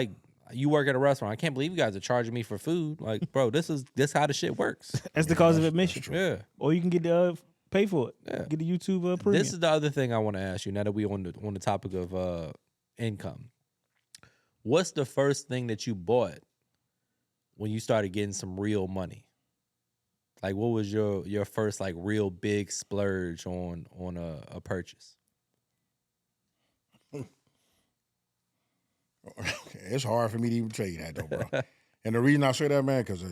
you work at a restaurant. I can't believe you guys are charging me for food. Like, bro, this how the shit works. That's the cause of admission. Yeah. Or you can get pay for it. Yeah. Get the YouTube premium. This is the other thing I want to ask you now that we on the topic of income. What's the first thing that you bought when you started getting some real money? Like, what was your first like real big splurge on a purchase? It's hard for me to even tell you that, though, bro. And the reason I say that, man, because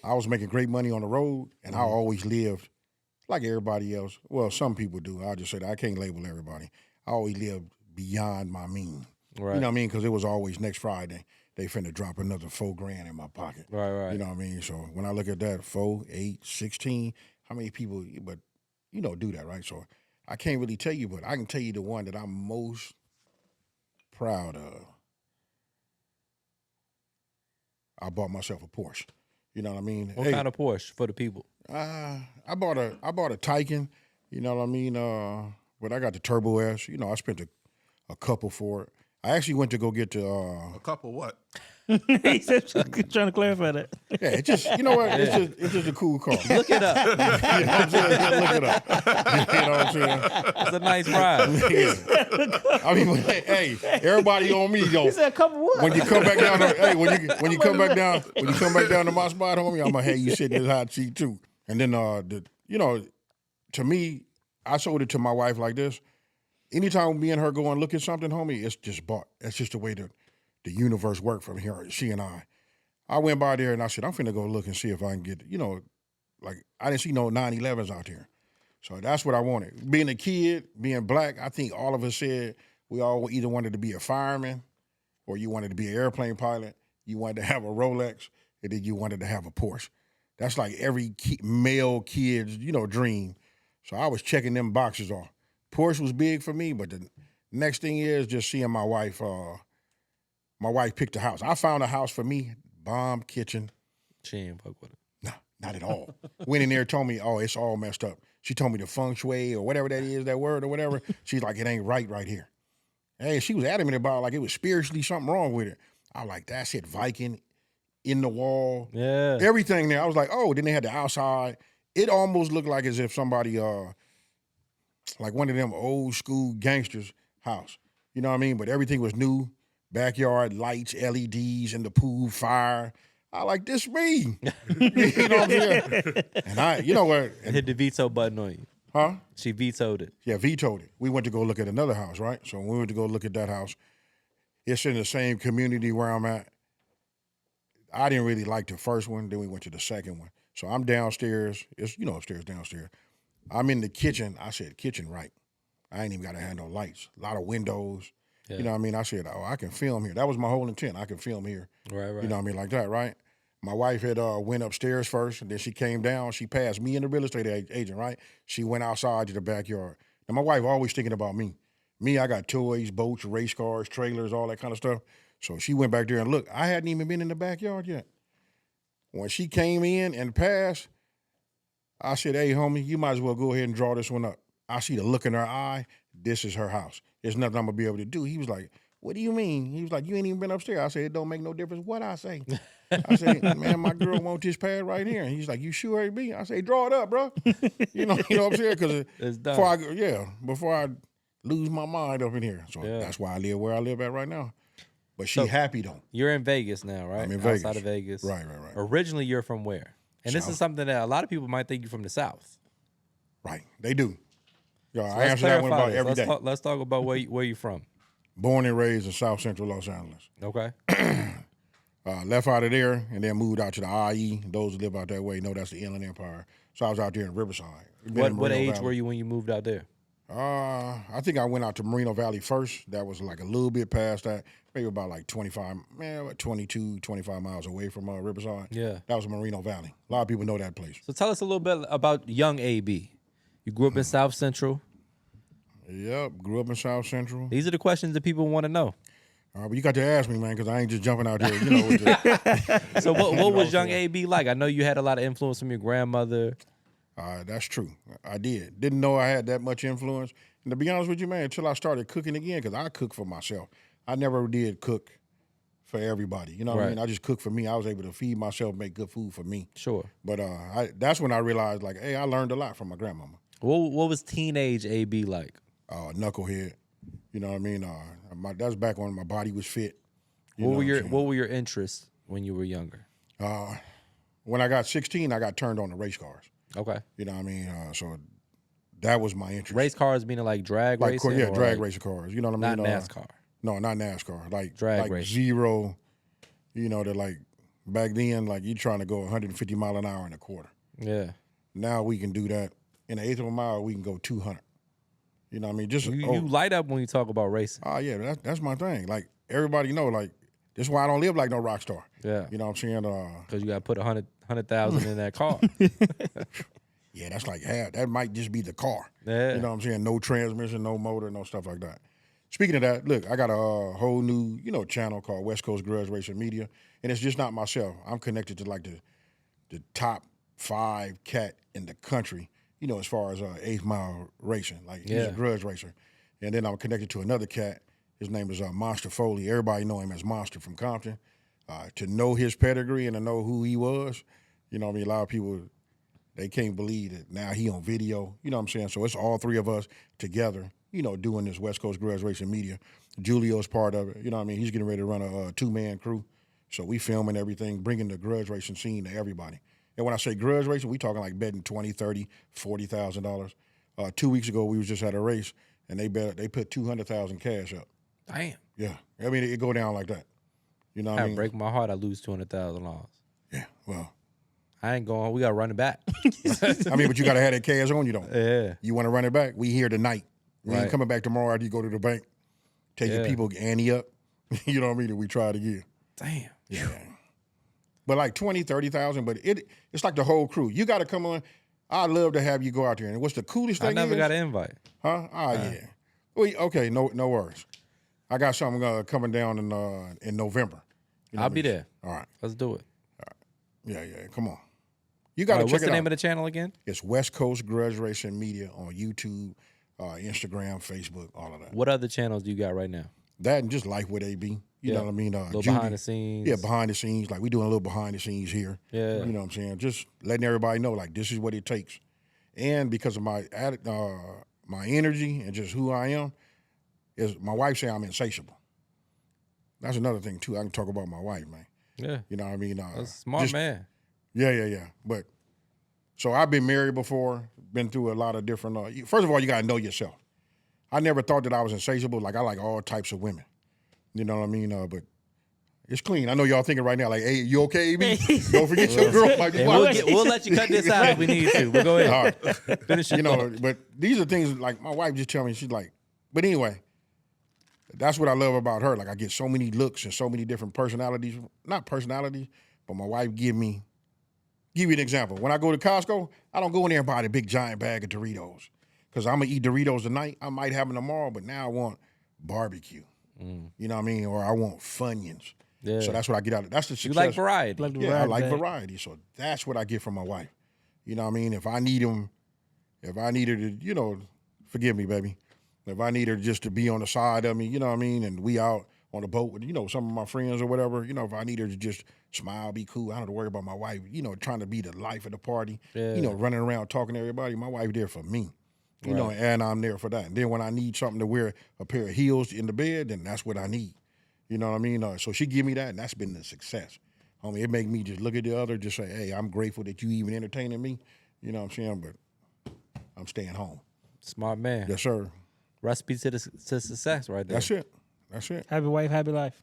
I was making great money on the road, and I always lived like everybody else. Well, some people do. I'll just say that. I can't label everybody. I always lived beyond my means. Right. You know what I mean? Because it was always next Friday, they finna drop another $4,000 in my pocket. Right. You know what I mean? So when I look at that, 4, 8, 16, how many people, but, do that, right? So I can't really tell you, but I can tell you the one that I'm most proud of. I bought myself a Porsche. You know what I mean? What kind of Porsche for the people? I bought a Taycan. You know what I mean? But I got the Turbo S. I spent a couple for it. I actually went to go get the. A couple what? He said, trying to clarify that. Yeah, it's just you know what? It's just a cool car. Look it up. You know what I'm saying? Yeah, look it up. You know what I'm saying? It's a nice ride. Yeah. I mean, hey, everybody on me though. He said, a couple what? When you come back down, when you come back down to my spot, homie, I'm gonna have you sit in this hot seat too. And then to me, I sold it to my wife like this. Anytime me and her go and look at something, homie, it's just bought. That's just the way the universe worked from here. She and I went by there and I said, I'm finna go look and see if I can get, like I didn't see no 911s out there. So that's what I wanted. Being a kid, being black, I think all of us said we all either wanted to be a fireman or you wanted to be an airplane pilot, you wanted to have a Rolex, and then you wanted to have a Porsche. That's like every male kid's, dream. So I was checking them boxes off. Porsche was big for me, but the next thing is just seeing my wife. My wife picked a house. I found a house for me, bomb kitchen. She ain't fuck with it. No, not at all. Went in there, told me, oh, it's all messed up. She told me the feng shui or whatever that is, that word or whatever. She's like, it ain't right here. Hey, she was adamant about like it was spiritually something wrong with it. I was like, that's it, Viking in the wall. Yeah. Everything there. I was like, oh, then they had the outside. It almost looked like as if somebody, like one of them old school gangsters' house. You know what I mean? But everything was new. Backyard lights, LEDs in the pool, fire. I like this me. You know what I'm saying? And you know what? Hit the veto button on you. Huh? She vetoed it. Yeah, vetoed it. We went to go look at another house, right? So when we went to go look at that house, it's in the same community where I'm at. I didn't really like the first one. Then we went to the second one. So I'm downstairs. It's, upstairs, downstairs. I'm in the kitchen. I said, kitchen right. I ain't even got to have no lights. A lot of windows. Yeah. You know what I mean? I said, oh, I can film here. That was my whole intent. I can film here. Right. You know what I mean? Like that, right? My wife had went upstairs first, and then she came down. She passed me and the real estate agent, right? She went outside to the backyard. And my wife always thinking about me. Me, I got toys, boats, race cars, trailers, all that kind of stuff. So she went back there and looked. I hadn't even been in the backyard yet. When she came in and passed, I said, hey, homie, you might as well go ahead and draw this one up. I see the look in her eye. This is her house. There's nothing I'm going to be able to do. He was like, what do you mean? He was like, you ain't even been upstairs. I said, it don't make no difference what I say. I said, man, my girl wants this pad right here. And he's like, you sure it be? I say, draw it up, bro. You know what I'm saying? Because before I lose my mind up in here. So that's why I live where I live at right now. But she happy though. You're in Vegas now, right? I'm in Vegas. Outside of Vegas. Right. Originally, you're from where? And South. This is something that a lot of people might think you're from the South. Right. They do. Yeah, So I answer that one about every day. Let's talk about where you're from. Born and raised in South Central Los Angeles. Okay. Left out of there and then moved out to the IE. Those who live out that way know that's the Inland Empire. So I was out there in Riverside. What age were you when you moved out there? I think I went out to Moreno Valley first. That was like a little bit past that, maybe about like 22, 25 miles away from Riverside. Yeah. That was Moreno Valley. A lot of people know that place. So tell us a little bit about young AB. You grew up in South Central. Yep, grew up in South Central. These are the questions that people want to know. But you got to ask me, man, because I ain't just jumping out there, So what was young AB like? I know you had a lot of influence from your grandmother. That's true. I did. Didn't know I had that much influence. And to be honest with you, man, until I started cooking again, because I cook for myself. I never did cook for everybody. You know what I mean? I just cooked for me. I was able to feed myself, make good food for me. Sure. But that's when I realized, like, hey, I learned a lot from my grandmama. What was teenage AB like? Knucklehead. You know what I mean? That's back when my body was fit. What were your interests when you were younger? When I got 16, I got turned on to race cars. Okay. You know what I mean? So that was my interest. Race cars meaning like drag racing? Yeah, drag racing cars. You know what I mean? Not NASCAR. No, not NASCAR. Like drag racing. Zero. You know, they're like back then, like you're trying to go 150 mile an hour in a quarter. Yeah. Now we can do that. In an eighth of a mile, we can go 200. You know what I mean? Just you light up when you talk about racing. Oh, yeah, that's my thing. Like, everybody know, like, this is why I don't live like no rock star. Yeah. You know what I'm saying? Because you got to put 100,000 in that car. Yeah, that's like half. That might just be the car. Yeah. You know what I'm saying? No transmission, no motor, no stuff like that. Speaking of that, look, I got a whole new, channel called West Coast Grudge Racing Media, and it's just not myself. I'm connected to, like, the top 5 cat in the country, as far as 8th mile racing. Like, he's a grudge racer. And then I'm connected to another cat. His name is Monster Foley. Everybody know him as Monster from Compton. To know his pedigree and to know who he was, you know what I mean? A lot of people, they can't believe that now he on video. You know what I'm saying? So it's all three of us together, you know, doing this West Coast Grudge Racing Media. Julio's part of it. You know what I mean? He's getting ready to run a two-man crew. So we filming everything, bringing the grudge racing scene to everybody. And when I say grudge racing, we talking like betting $20,000, $30,000, $40,000. 2 weeks ago, we was just at a race, and they put $200,000 cash up. Damn. Yeah. I mean, it go down like that. You know what I mean? Break my heart. I lose $200,000. Yeah, well. I ain't going. We got to run it back. I mean, but you got to have that cash on you, though. Yeah. You want to run it back? We here tonight. We ain't coming back tomorrow after you go to the bank. Tell your people, ante up. You know what I mean? And we try it again. Damn. Yeah. But like 20, 30,000, but it's like the whole crew. You got to come on. I'd love to have you go out there. And what's the coolest thing I never got an invite. Huh? Yeah. Well, okay, no worries. I got something coming down in November. You know I'll be there. All right. Let's do it. Yeah, come on. You got to check it out. What's the name of the channel again? It's West Coast Grudge Racing Media on YouTube, Instagram, Facebook, all of that. What other channels do you got right now? That and just Life with AB. You know what I mean? Little behind the scenes. Yeah, behind the scenes. Like we doing a little behind the scenes here. Yeah. You know what I'm saying? Just letting everybody know, like, this is what it takes. And because of my energy and just who I am, is my wife say I'm insatiable. That's another thing, too. I can talk about my wife, man. Yeah. You know what I mean? That's a smart man. Yeah. But, so I've been married before, been through a lot of different, first of all, you got to know yourself. I never thought that I was insatiable. Like, I like all types of women. You know what I mean? But it's clean. I know y'all thinking right now, like, hey, you okay, AB? Don't forget your girl might be watching. We'll let you cut this out if we need to. We'll go ahead. All right. Finish your thought. But these are things, like, my wife just tell me, she's like, but anyway, that's what I love about her. Like, I get so many looks and so many different personalities. Not personalities, but my wife give you an example. When I go to Costco, I don't go in there and buy the big giant bag of Doritos. Because I'm going to eat Doritos tonight. I might have them tomorrow, but now I want barbecue. You know what I mean? Or I want Funyuns. Yeah. So that's what I get out of it. That's the success. You like variety. I like variety. So that's what I get from my wife. You know what I mean? If I need her to, forgive me, baby. If I need her just to be on the side of me, you know what I mean? And we out on the boat with, some of my friends or whatever, if I need her to just smile, be cool, I don't have to worry about my wife, trying to be the life of the party, running around talking to everybody. My wife there for me. You know, and I'm there for that. And then when I need something to wear a pair of heels in the bed, then that's what I need. You know what I mean? So she give me that, and that's been the success. It make me just look at the other, just say, hey, I'm grateful that you even entertaining me. You know what I'm saying? But I'm staying home. Smart man. Yes, sir. Recipe to success right there. That's it. Happy wife, happy life.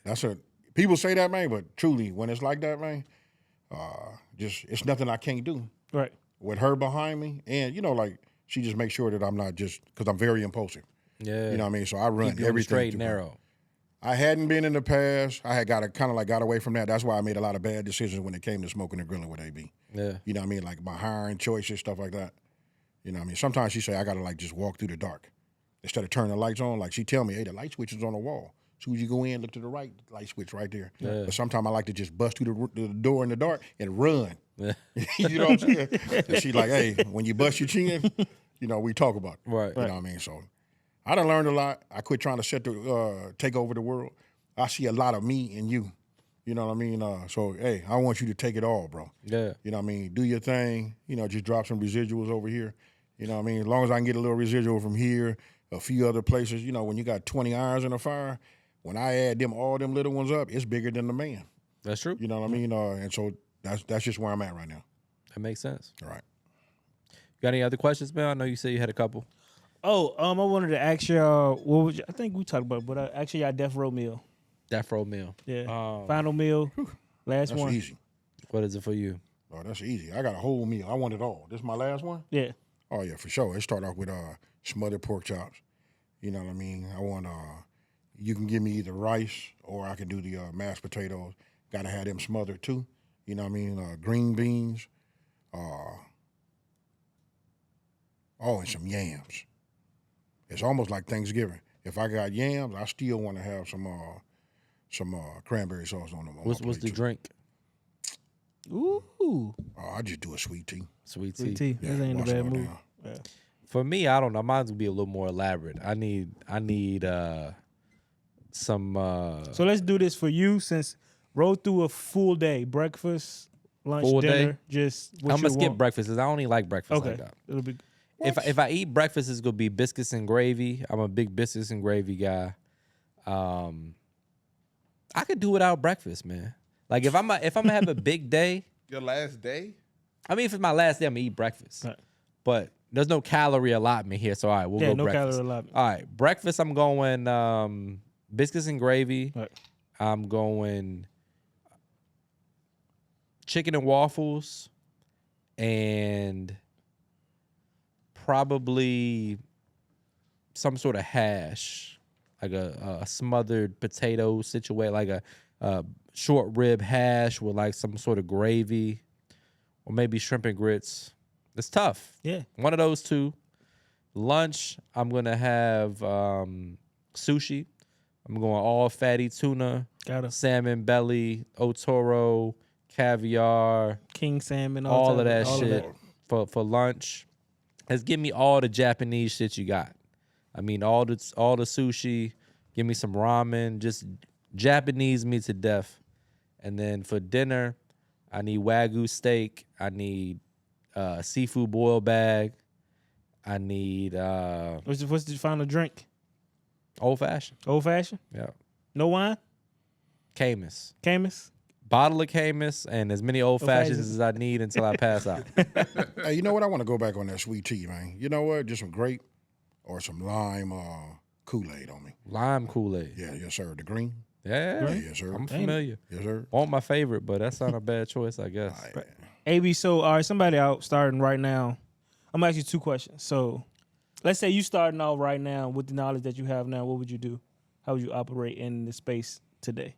That's it. People say that, man, but truly, when it's like that, man, it's nothing I can't do. Right. With her behind me, and, like, she just makes sure that I'm not just, because I'm very impulsive. Yeah. You know what I mean? So I run Keep you everything. Straight and narrow. I hadn't been in the past. I had got away from that. That's why I made a lot of bad decisions when it came to smoking and grilling with AB. Yeah. You know what I mean? Like my hiring choices, stuff like that. You know what I mean? Sometimes she say I gotta just walk through the dark. Instead of turning the lights on, like she tell me, hey, the light switch is on the wall. As soon as you go in, look to the right, light switch right there. Yeah. But sometimes I like to just bust through the door in the dark and run. Yeah. You know what I'm saying? And she like, hey, when you bust your chin, we talk about it. Right. You know what I mean? So I done learned a lot. I quit trying to take over the world. I see a lot of me in you. You know what I mean? So, hey, I want you to take it all, bro. Yeah. You know what I mean? Do your thing. Just drop some residuals over here. You know what I mean? As long as I can get a little residual from here, a few other places, when you got 20 irons in a fire, when I add all them little ones up, it's bigger than the man. That's true. You know what I mean? And so that's just where I'm at right now. That makes sense. All right. Got any other questions, man? I know you said you had a couple. Oh, I wanted to ask y'all, I think we talked about it, but actually y'all death row meal. Death row meal. Yeah. Final meal. Last that's one. Easy. What is it for you? Oh, that's easy. I got a whole meal. I want it all. This is my last one? Yeah. Oh, yeah, for sure. It start off with smothered pork chops. You know what I mean? I want, you can give me either rice or I can do the mashed potatoes. Got to have them smothered too. You know what I mean? Green beans. And some yams. It's almost like Thanksgiving. If I got yams, I still want to have some cranberry sauce on them. What's the drink? Ooh. I just do a sweet tea. Sweet tea. Sweet tea. Yeah, That ain't a wash it bad all move. down. Yeah. For me, I don't know. Mine's gonna be a little more elaborate. I need some. So let's do this for you. Since roll through a full day, breakfast, lunch, Full dinner, day? just what I'm you gonna skip want. breakfast because I only like breakfast Okay, like that. it'll be. If I eat breakfast, it's gonna be biscuits and gravy. I'm a big biscuits and gravy guy. I could do without breakfast, man. Like if I'm gonna have a big day, Your last day? I mean, if it's my last day, I'm gonna eat breakfast. Right. But there's no calorie allotment here, so all right, we'll Yeah, go no breakfast. calorie allotment. All right, breakfast. I'm going biscuits and gravy. Right. I'm going chicken and waffles, and probably some sort of hash, like a smothered potato situation, like a short rib hash with like some sort of gravy, or maybe shrimp and grits. It's tough. Yeah. One of those two. Lunch, I'm gonna have sushi. I'm going all fatty tuna, Got a salmon belly, otoro, caviar, king salmon, all of type that shit for lunch. Let's give me all the Japanese shit you got. I mean, all the sushi. Give me some ramen. Just Japanese me to death. And then for dinner, I need Wagyu steak. I need seafood boil bag. I need What's the final drink? old fashioned. Old fashioned? Yeah, No wine? Camus. Camus? Bottle of Camus and as many old fashions as I need until I pass out. Hey, you know what? I want to go back on that sweet tea, man. You know what? Just some grape or some lime Kool-Aid on me. Lime Kool-Aid. Yeah, yes, sir. The green. Yeah, Yes, sir. I'm familiar. Yes, sir. Want my favorite, but that's not a bad choice, I guess. All right. AB, so all right, somebody out starting right now. I'm gonna ask you two questions. So let's say you starting out right now with the knowledge that you have now, what would you do? How would you operate in the space today?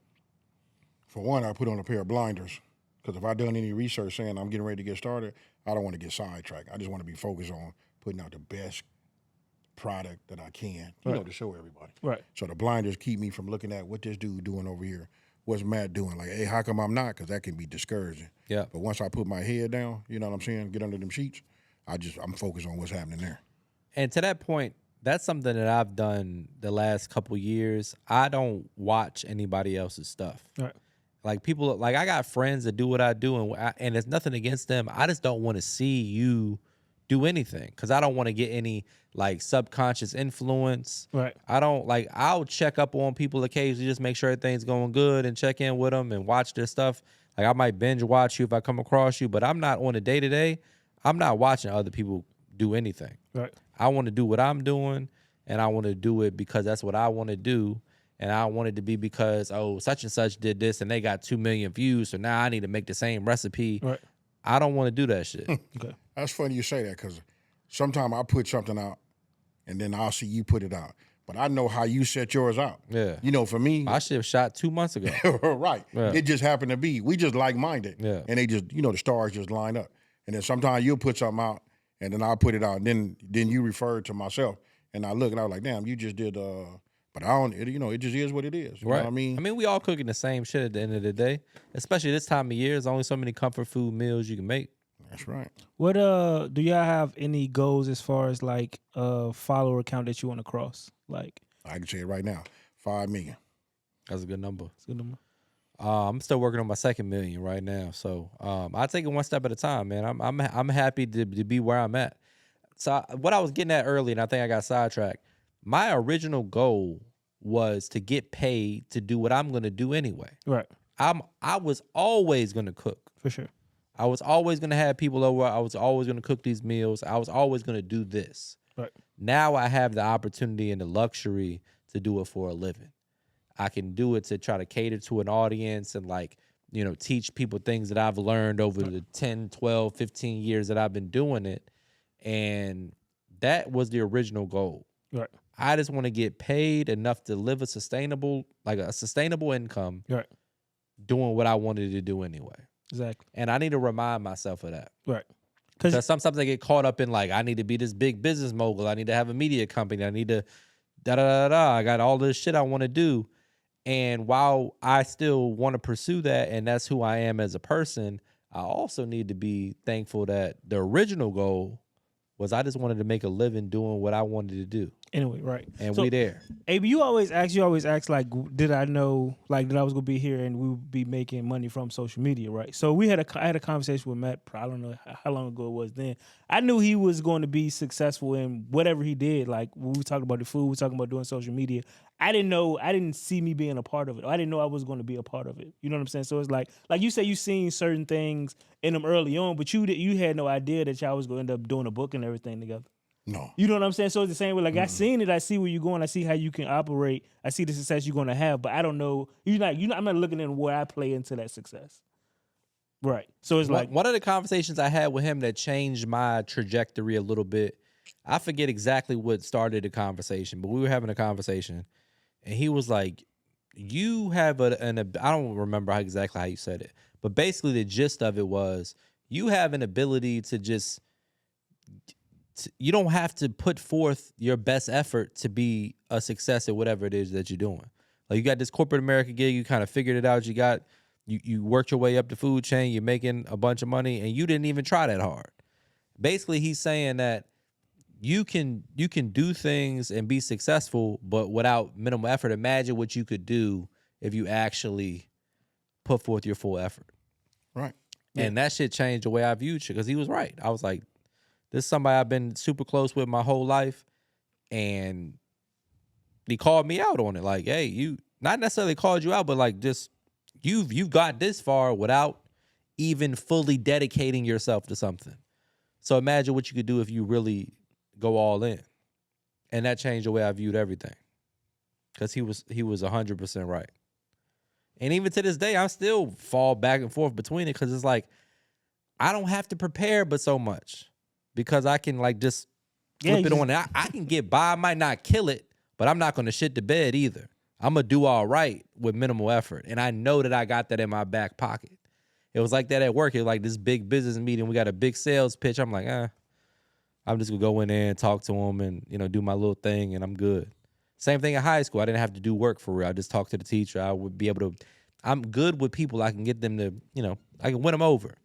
For one, I put on a pair of blinders because if I done any research saying I'm getting ready to get started, I don't want to get sidetracked. I just want to be focused on putting out the best product that I can, you know, to show everybody. Right. So the blinders keep me from looking at what this dude doing over here. What's Matt doing? Like, hey, how come I'm not? Because that can be discouraging. Yeah. But once I put my head down, you know what I'm saying, get under them sheets, I'm focused on what's happening there. And to that point, that's something that I've done the last couple years. I don't watch anybody else's stuff. Right. Like people, like I got friends that do what I do, and there's nothing against them. I just don't want to see you do anything because I don't want to get any like subconscious influence. Right. I don't like. I'll check up on people occasionally, just make sure everything's going good, and check in with them and watch their stuff. Like I might binge watch you if I come across you, but I'm not on a day to day. I'm not watching other people do anything. Right. I want to do what I'm doing, and I want to do it because that's what I want to do. And I want it to be because, oh, such and such did this and they got 2 million views, so now I need to make the same recipe. Right. I don't want to do that shit. Okay. That's funny you say that because sometimes I put something out and then I'll see you put it out. But I know how you set yours out. Yeah. You know, for me, I should have shot 2 months ago. right. Yeah. It just happened to be. We just like-minded. Yeah. And they just, you know, the stars just line up. And then sometimes you'll put something out and then I'll put it out. And then you refer to myself and I look and I was like, damn, you just did, but I don't, it just is what it is. You know what I mean? I mean, we all cooking the same shit at the end of the day, especially this time of year. There's only so many comfort food meals you can make. That's right. What do y'all have any goals as far as like a follower count that you want to cross? Like I can say it right now, 5 million. That's a good number. it's a good number. I'm still working on my 2nd million right now, so I take it one step at a time, man. I'm happy to be where I'm at. So what I was getting at earlier, and I think I got sidetracked. My original goal was to get paid to do what I'm gonna do anyway. Right. I was always gonna cook. For sure. I was always gonna have people over. I was always gonna cook these meals. I was always gonna do this. Right. Now I have the opportunity and the luxury to do it for a living. I can do it to try to cater to an audience and like, you know, teach people things that I've learned over the 10, 12, 15 years that I've been doing it. And that was the original goal. Right. I just want to get paid enough to live a sustainable income Right. doing what I wanted to do anyway. Exactly. And I need to remind myself of that. Right. Because sometimes I get caught up in like, I need to be this big business mogul. I need to have a media company. I need to da-da-da-da. I got all this shit I want to do. And while I still want to pursue that, and that's who I am as a person, I also need to be thankful that the original goal was I just wanted to make a living doing what I wanted to do. Anyway, right. And So, we there. Hey, but you always ask like, did I know like that I was gonna be here and we would be making money from social media, right? So I had a conversation with Matt. I don't know how long ago it was. Then I knew he was going to be successful in whatever he did. Like when we talked about the food, we talking about doing social media. I didn't see me being a part of it. I didn't know I was going to be a part of it. You know what I'm saying? So it's like you say, you seen certain things in them early on, but you had no idea that y'all was going to end up doing a book and everything together. No. You know what I'm saying? So it's the same way. Like I seen it, I see where you're going, I see how you can operate, I see the success you're gonna have, but I don't know. I'm not looking at where I play into that success. Right. So it's like One of the conversations I had with him that changed my trajectory a little bit. I forget exactly what started the conversation, but we were having a conversation, and he was like, "You have I don't remember exactly how you said it, but basically the gist of it was you have an ability to just." You don't have to put forth your best effort to be a success at whatever it is that you're doing. Like you got this corporate America gig, you kind of figured it out. You worked your way up the food chain, you're making a bunch of money, and you didn't even try that hard. Basically, he's saying that you can do things and be successful, but without minimal effort. Imagine what you could do if you actually put forth your full effort. Right. And that shit changed the way I viewed shit because he was right. I was like, this is somebody I've been super close with my whole life, and he called me out on it. Like, hey, you not necessarily called you out, but like just you've got this far without even fully dedicating yourself to something. So imagine what you could do if you really go all in. And that changed the way I viewed everything. Because he was 100% right. And even to this day, I still fall back and forth between it because it's like I don't have to prepare but so much. Because I can like just flip it on. I can get by. I might not kill it, but I'm not going to shit the bed either. I'm going to do all right with minimal effort. And I know that I got that in my back pocket. It was like that at work. It was like this big business meeting. We got a big sales pitch. I'm like, I'm just going to go in there and talk to them and, do my little thing and I'm good. Same thing in high school. I didn't have to do work for real. I just talked to the teacher. I would be able to, I'm good with people. I can get them to, I can win them over.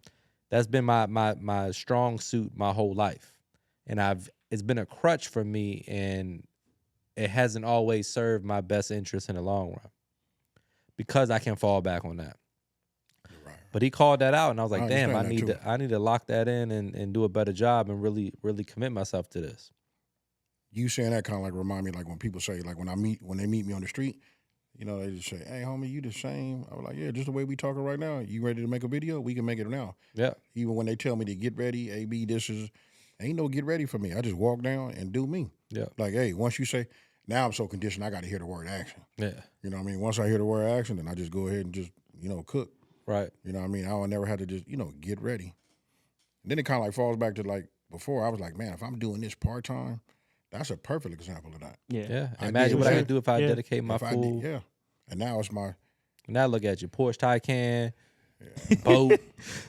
That's been my strong suit my whole life. And it's been a crutch for me, and it hasn't always served my best interest in the long run because I can fall back on that. Right. But he called that out, and I was like, damn, I understand need to lock that in and do a better job and really, really commit myself to this. You saying that kind of like remind me like when people say like when they meet me on the street, they just say, hey, homie, you the same. I was like, yeah, just the way we talking right now. You ready to make a video? We can make it now. Yeah. Even when they tell me to get ready, AB, ain't no get ready for me. I just walk down and do me. Yeah. Like, hey, once you say, now I'm so conditioned, I got to hear the word action. Yeah. You know what I mean? Once I hear the word action, then I just go ahead and just, cook. Right. You know what I mean? I don't never have to just, get ready. And then it kind of like falls back to like before. I was like, man, if I'm doing this part-time, that's a perfect example of that. Yeah. Yeah. Imagine what I could do if I dedicate my full. Yeah. And now it's my. Now look at you, Porsche Taycan, boat,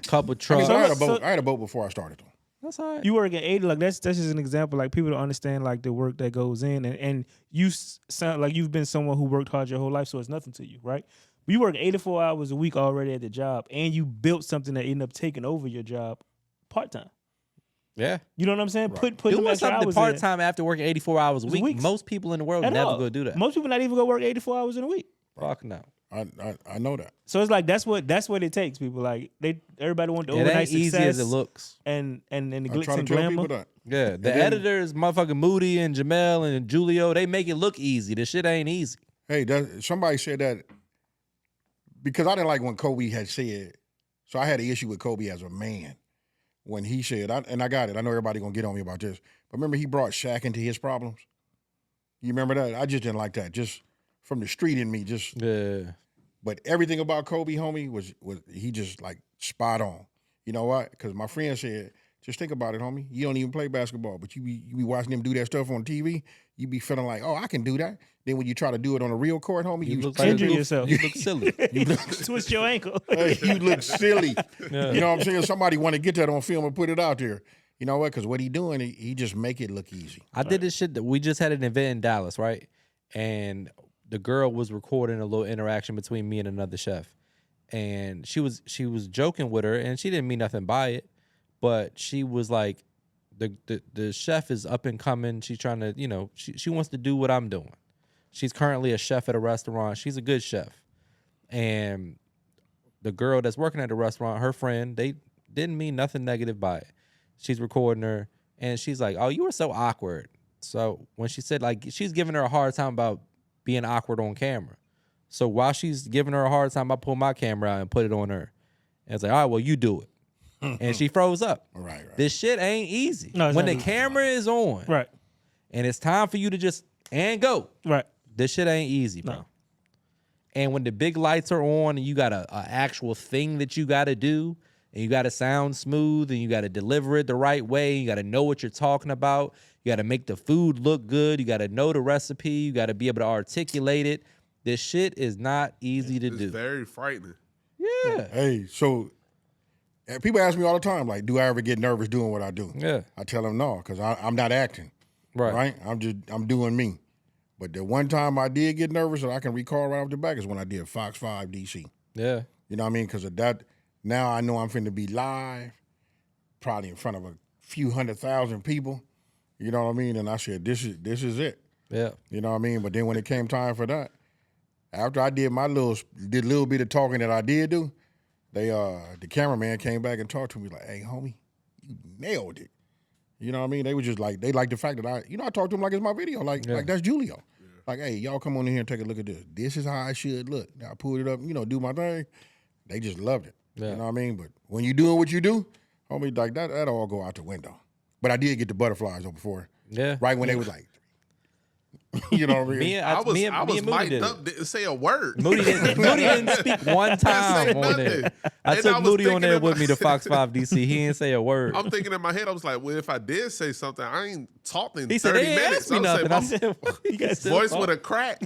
couple trucks. I had a boat before I started though. That's all right. You work at 80, like that's just an example. Like people don't understand like the work that goes in, and you sound like you've been someone who worked hard your whole life, so it's nothing to you, right? But you work 84 hours a week already at the job, and you built something that ended up taking over your job part time. Yeah. You know what I'm saying? Right. Put doing something part time after working 84 hours a week. Most people in the world never go do that. Most people not even go work 84 hours in a week. Fuck no. I know that. So it's like that's what it takes. People like everybody want the overnight success. It ain't easy as it looks. And the glitz and glamour. Yeah, the editors, motherfucking Moody and Jamel and Julio, they make it look easy. The shit ain't easy. Hey, somebody said that because I didn't like when Kobe had said. So I had an issue with Kobe as a man when he said, and I got it. I know everybody gonna get on me about this, but remember he brought Shaq into his problems. You remember that? I just didn't like that. Just from the street in me, just yeah. But everything about Kobe, homie, was he just like spot on. You know what? Because my friend said, just think about it, homie. You don't even play basketball, but you be watching them do that stuff on TV. You be feeling like, oh, I can do that. Then when you try to do it on a real court, homie, you injure yourself. You look silly. Twist your ankle. Hey, you look silly. Yeah. You know what I'm saying? Somebody want to get that on film and put it out there. You know what? Because what he doing, he just make it look easy. I did this shit that we just had an event in Dallas, right? And the girl was recording a little interaction between me and another chef. And she was joking with her, and she didn't mean nothing by it. But she was like, the chef is up and coming. She's trying to, you know, she wants to do what I'm doing. She's currently a chef at a restaurant. She's a good chef. And the girl that's working at the restaurant, her friend, they didn't mean nothing negative by it. She's recording her, and she's like, "Oh, you were so awkward." So when she said, like, she's giving her a hard time about being awkward on camera. So while she's giving her a hard time, I pull my camera out and put it on her. And it's like, all right, well, you do it. And she froze up. Right. This shit ain't easy. No, it's when not the easy. camera is on, Right. and it's time for you to just and go. Right. This shit ain't easy, bro. No. And when the big lights are on and you got a actual thing that you got to do, and you got to sound smooth, and you got to deliver it the right way, you got to know what you're talking about, you got to make the food look good, you got to know the recipe, you got to be able to articulate it. This shit is not easy to It's do. very frightening. Yeah. Hey, so and people ask me all the time, like, do I ever get nervous doing what I do? Yeah. I tell them no, because I'm not acting. Right. I'm doing me. But the one time I did get nervous that I can recall right off the back is when I did Fox 5 DC. Yeah. You know what I mean? Because of that, now I know I'm finna be live, probably in front of a few 100,000 people. You know what I mean? And I said, this is it. Yeah. You know what I mean? But then when it came time for that, after I did my little bit of talking that I did do, the cameraman came back and talked to me like, "Hey, homie, you nailed it." You know what I mean? They were just like, they liked the fact that I talked to them like it's my video, like that's Julio. Yeah. Like, hey, y'all come on in here and take a look at this. This is how I should look. Now I pulled it up, do my thing. They just loved it. Yeah. You know what I mean? But when you doing what you do, homie, like that all go out the window. But I did get the butterflies though before. Yeah. Right when they was like, you know what I mean? I was me and Moody mic'd did up, didn't say a word. Moody didn't speak one time say on there. nothing. I And took I was Moody on thinking there in with my- me to Fox 5 DC. He didn't say a word. I'm thinking in my head, I was like, well, if I did say something, I ain't talked in He said, 30 they ain't minutes. asked me nothing. I said, You guys still voice talk? with a crack.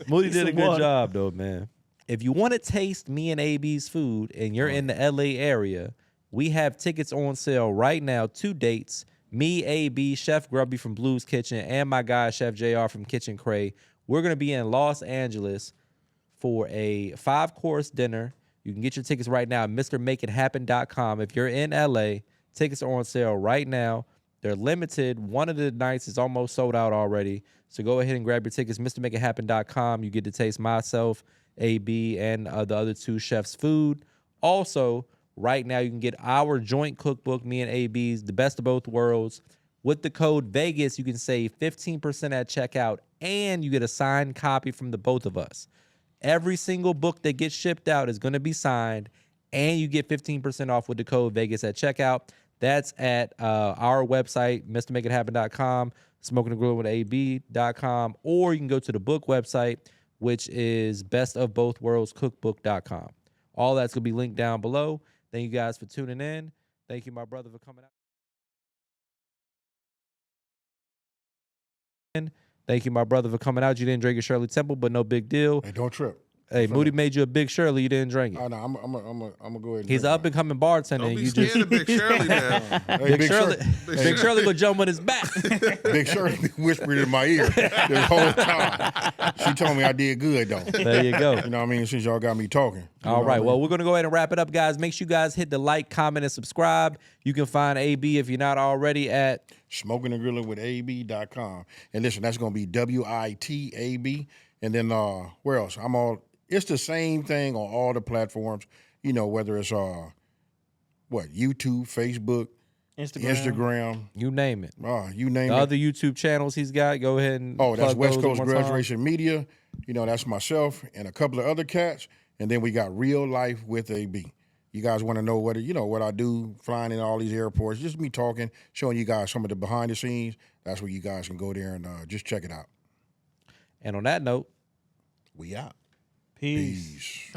Moody did a some good water. job, though, man. If you want to taste me and AB's food and you're in the LA area, we have tickets on sale right now. 2 dates. Me, AB, Chef Grubby from Blues Kitchen, and my guy, Chef JR from Kitchen Cray. We're going to be in Los Angeles for a 5-course dinner. You can get your tickets right now at MrMakeItHappen.com. If you're in LA, tickets are on sale right now. They're limited. One of the nights is almost sold out already. So go ahead and grab your tickets, MrMakeItHappen.com. You get to taste myself, AB, and the other 2 chefs' food. Also, right now you can get our joint cookbook, me and AB's, The Best of Both Worlds. With the code VEGAS, you can save 15% at checkout, and you get a signed copy from the both of us. Every single book that gets shipped out is going to be signed, and you get 15% off with the code VEGAS at checkout. That's at our website, MrMakeItHappen.com, SmokingTheGrill.ab.com, or you can go to the book website, which is bestofbothworldscookbook.com. All that's going to be linked down below. Thank you guys for tuning in. Thank you, my brother, for coming out. Thank you, my brother, for coming out. You didn't drink a Shirley Temple, but no big deal. Hey, don't trip. Hey, Moody made you a big Shirley. You didn't drink it. Oh, no, I'm gonna go ahead. And He's an drink up and coming bartender. Don't And be you scared just of Big Shirley now. mine. Hey, Big Shirley. Shirley- Big Shirley gonna jump on his back. Big Shirley whispered in my ear this whole time. She told me I did good though. There you go. You know what I mean? Since y'all got me talking. You All know right. what I Well, mean? we're going to go ahead and wrap it up, guys. Make sure you guys hit the like, comment, and subscribe. You can find AB if you're not already at SmokingTheGrillingWithAB.com. And listen, that's gonna be WITAB. And then where else? It's the same thing on all the platforms. You know, whether it's YouTube, Facebook, Instagram, you name it. you name The it. other YouTube channels he's got, go ahead and Oh, that's plug West those Coast one more Grudge time. Racing Media. You know, that's myself and a couple of other cats. And then we got Real Life with AB. You guys want to know what I do, flying in all these airports, just me talking, showing you guys some of the behind the scenes. That's where you guys can go there and just check it out. And on that note, We out. Peace. Peace.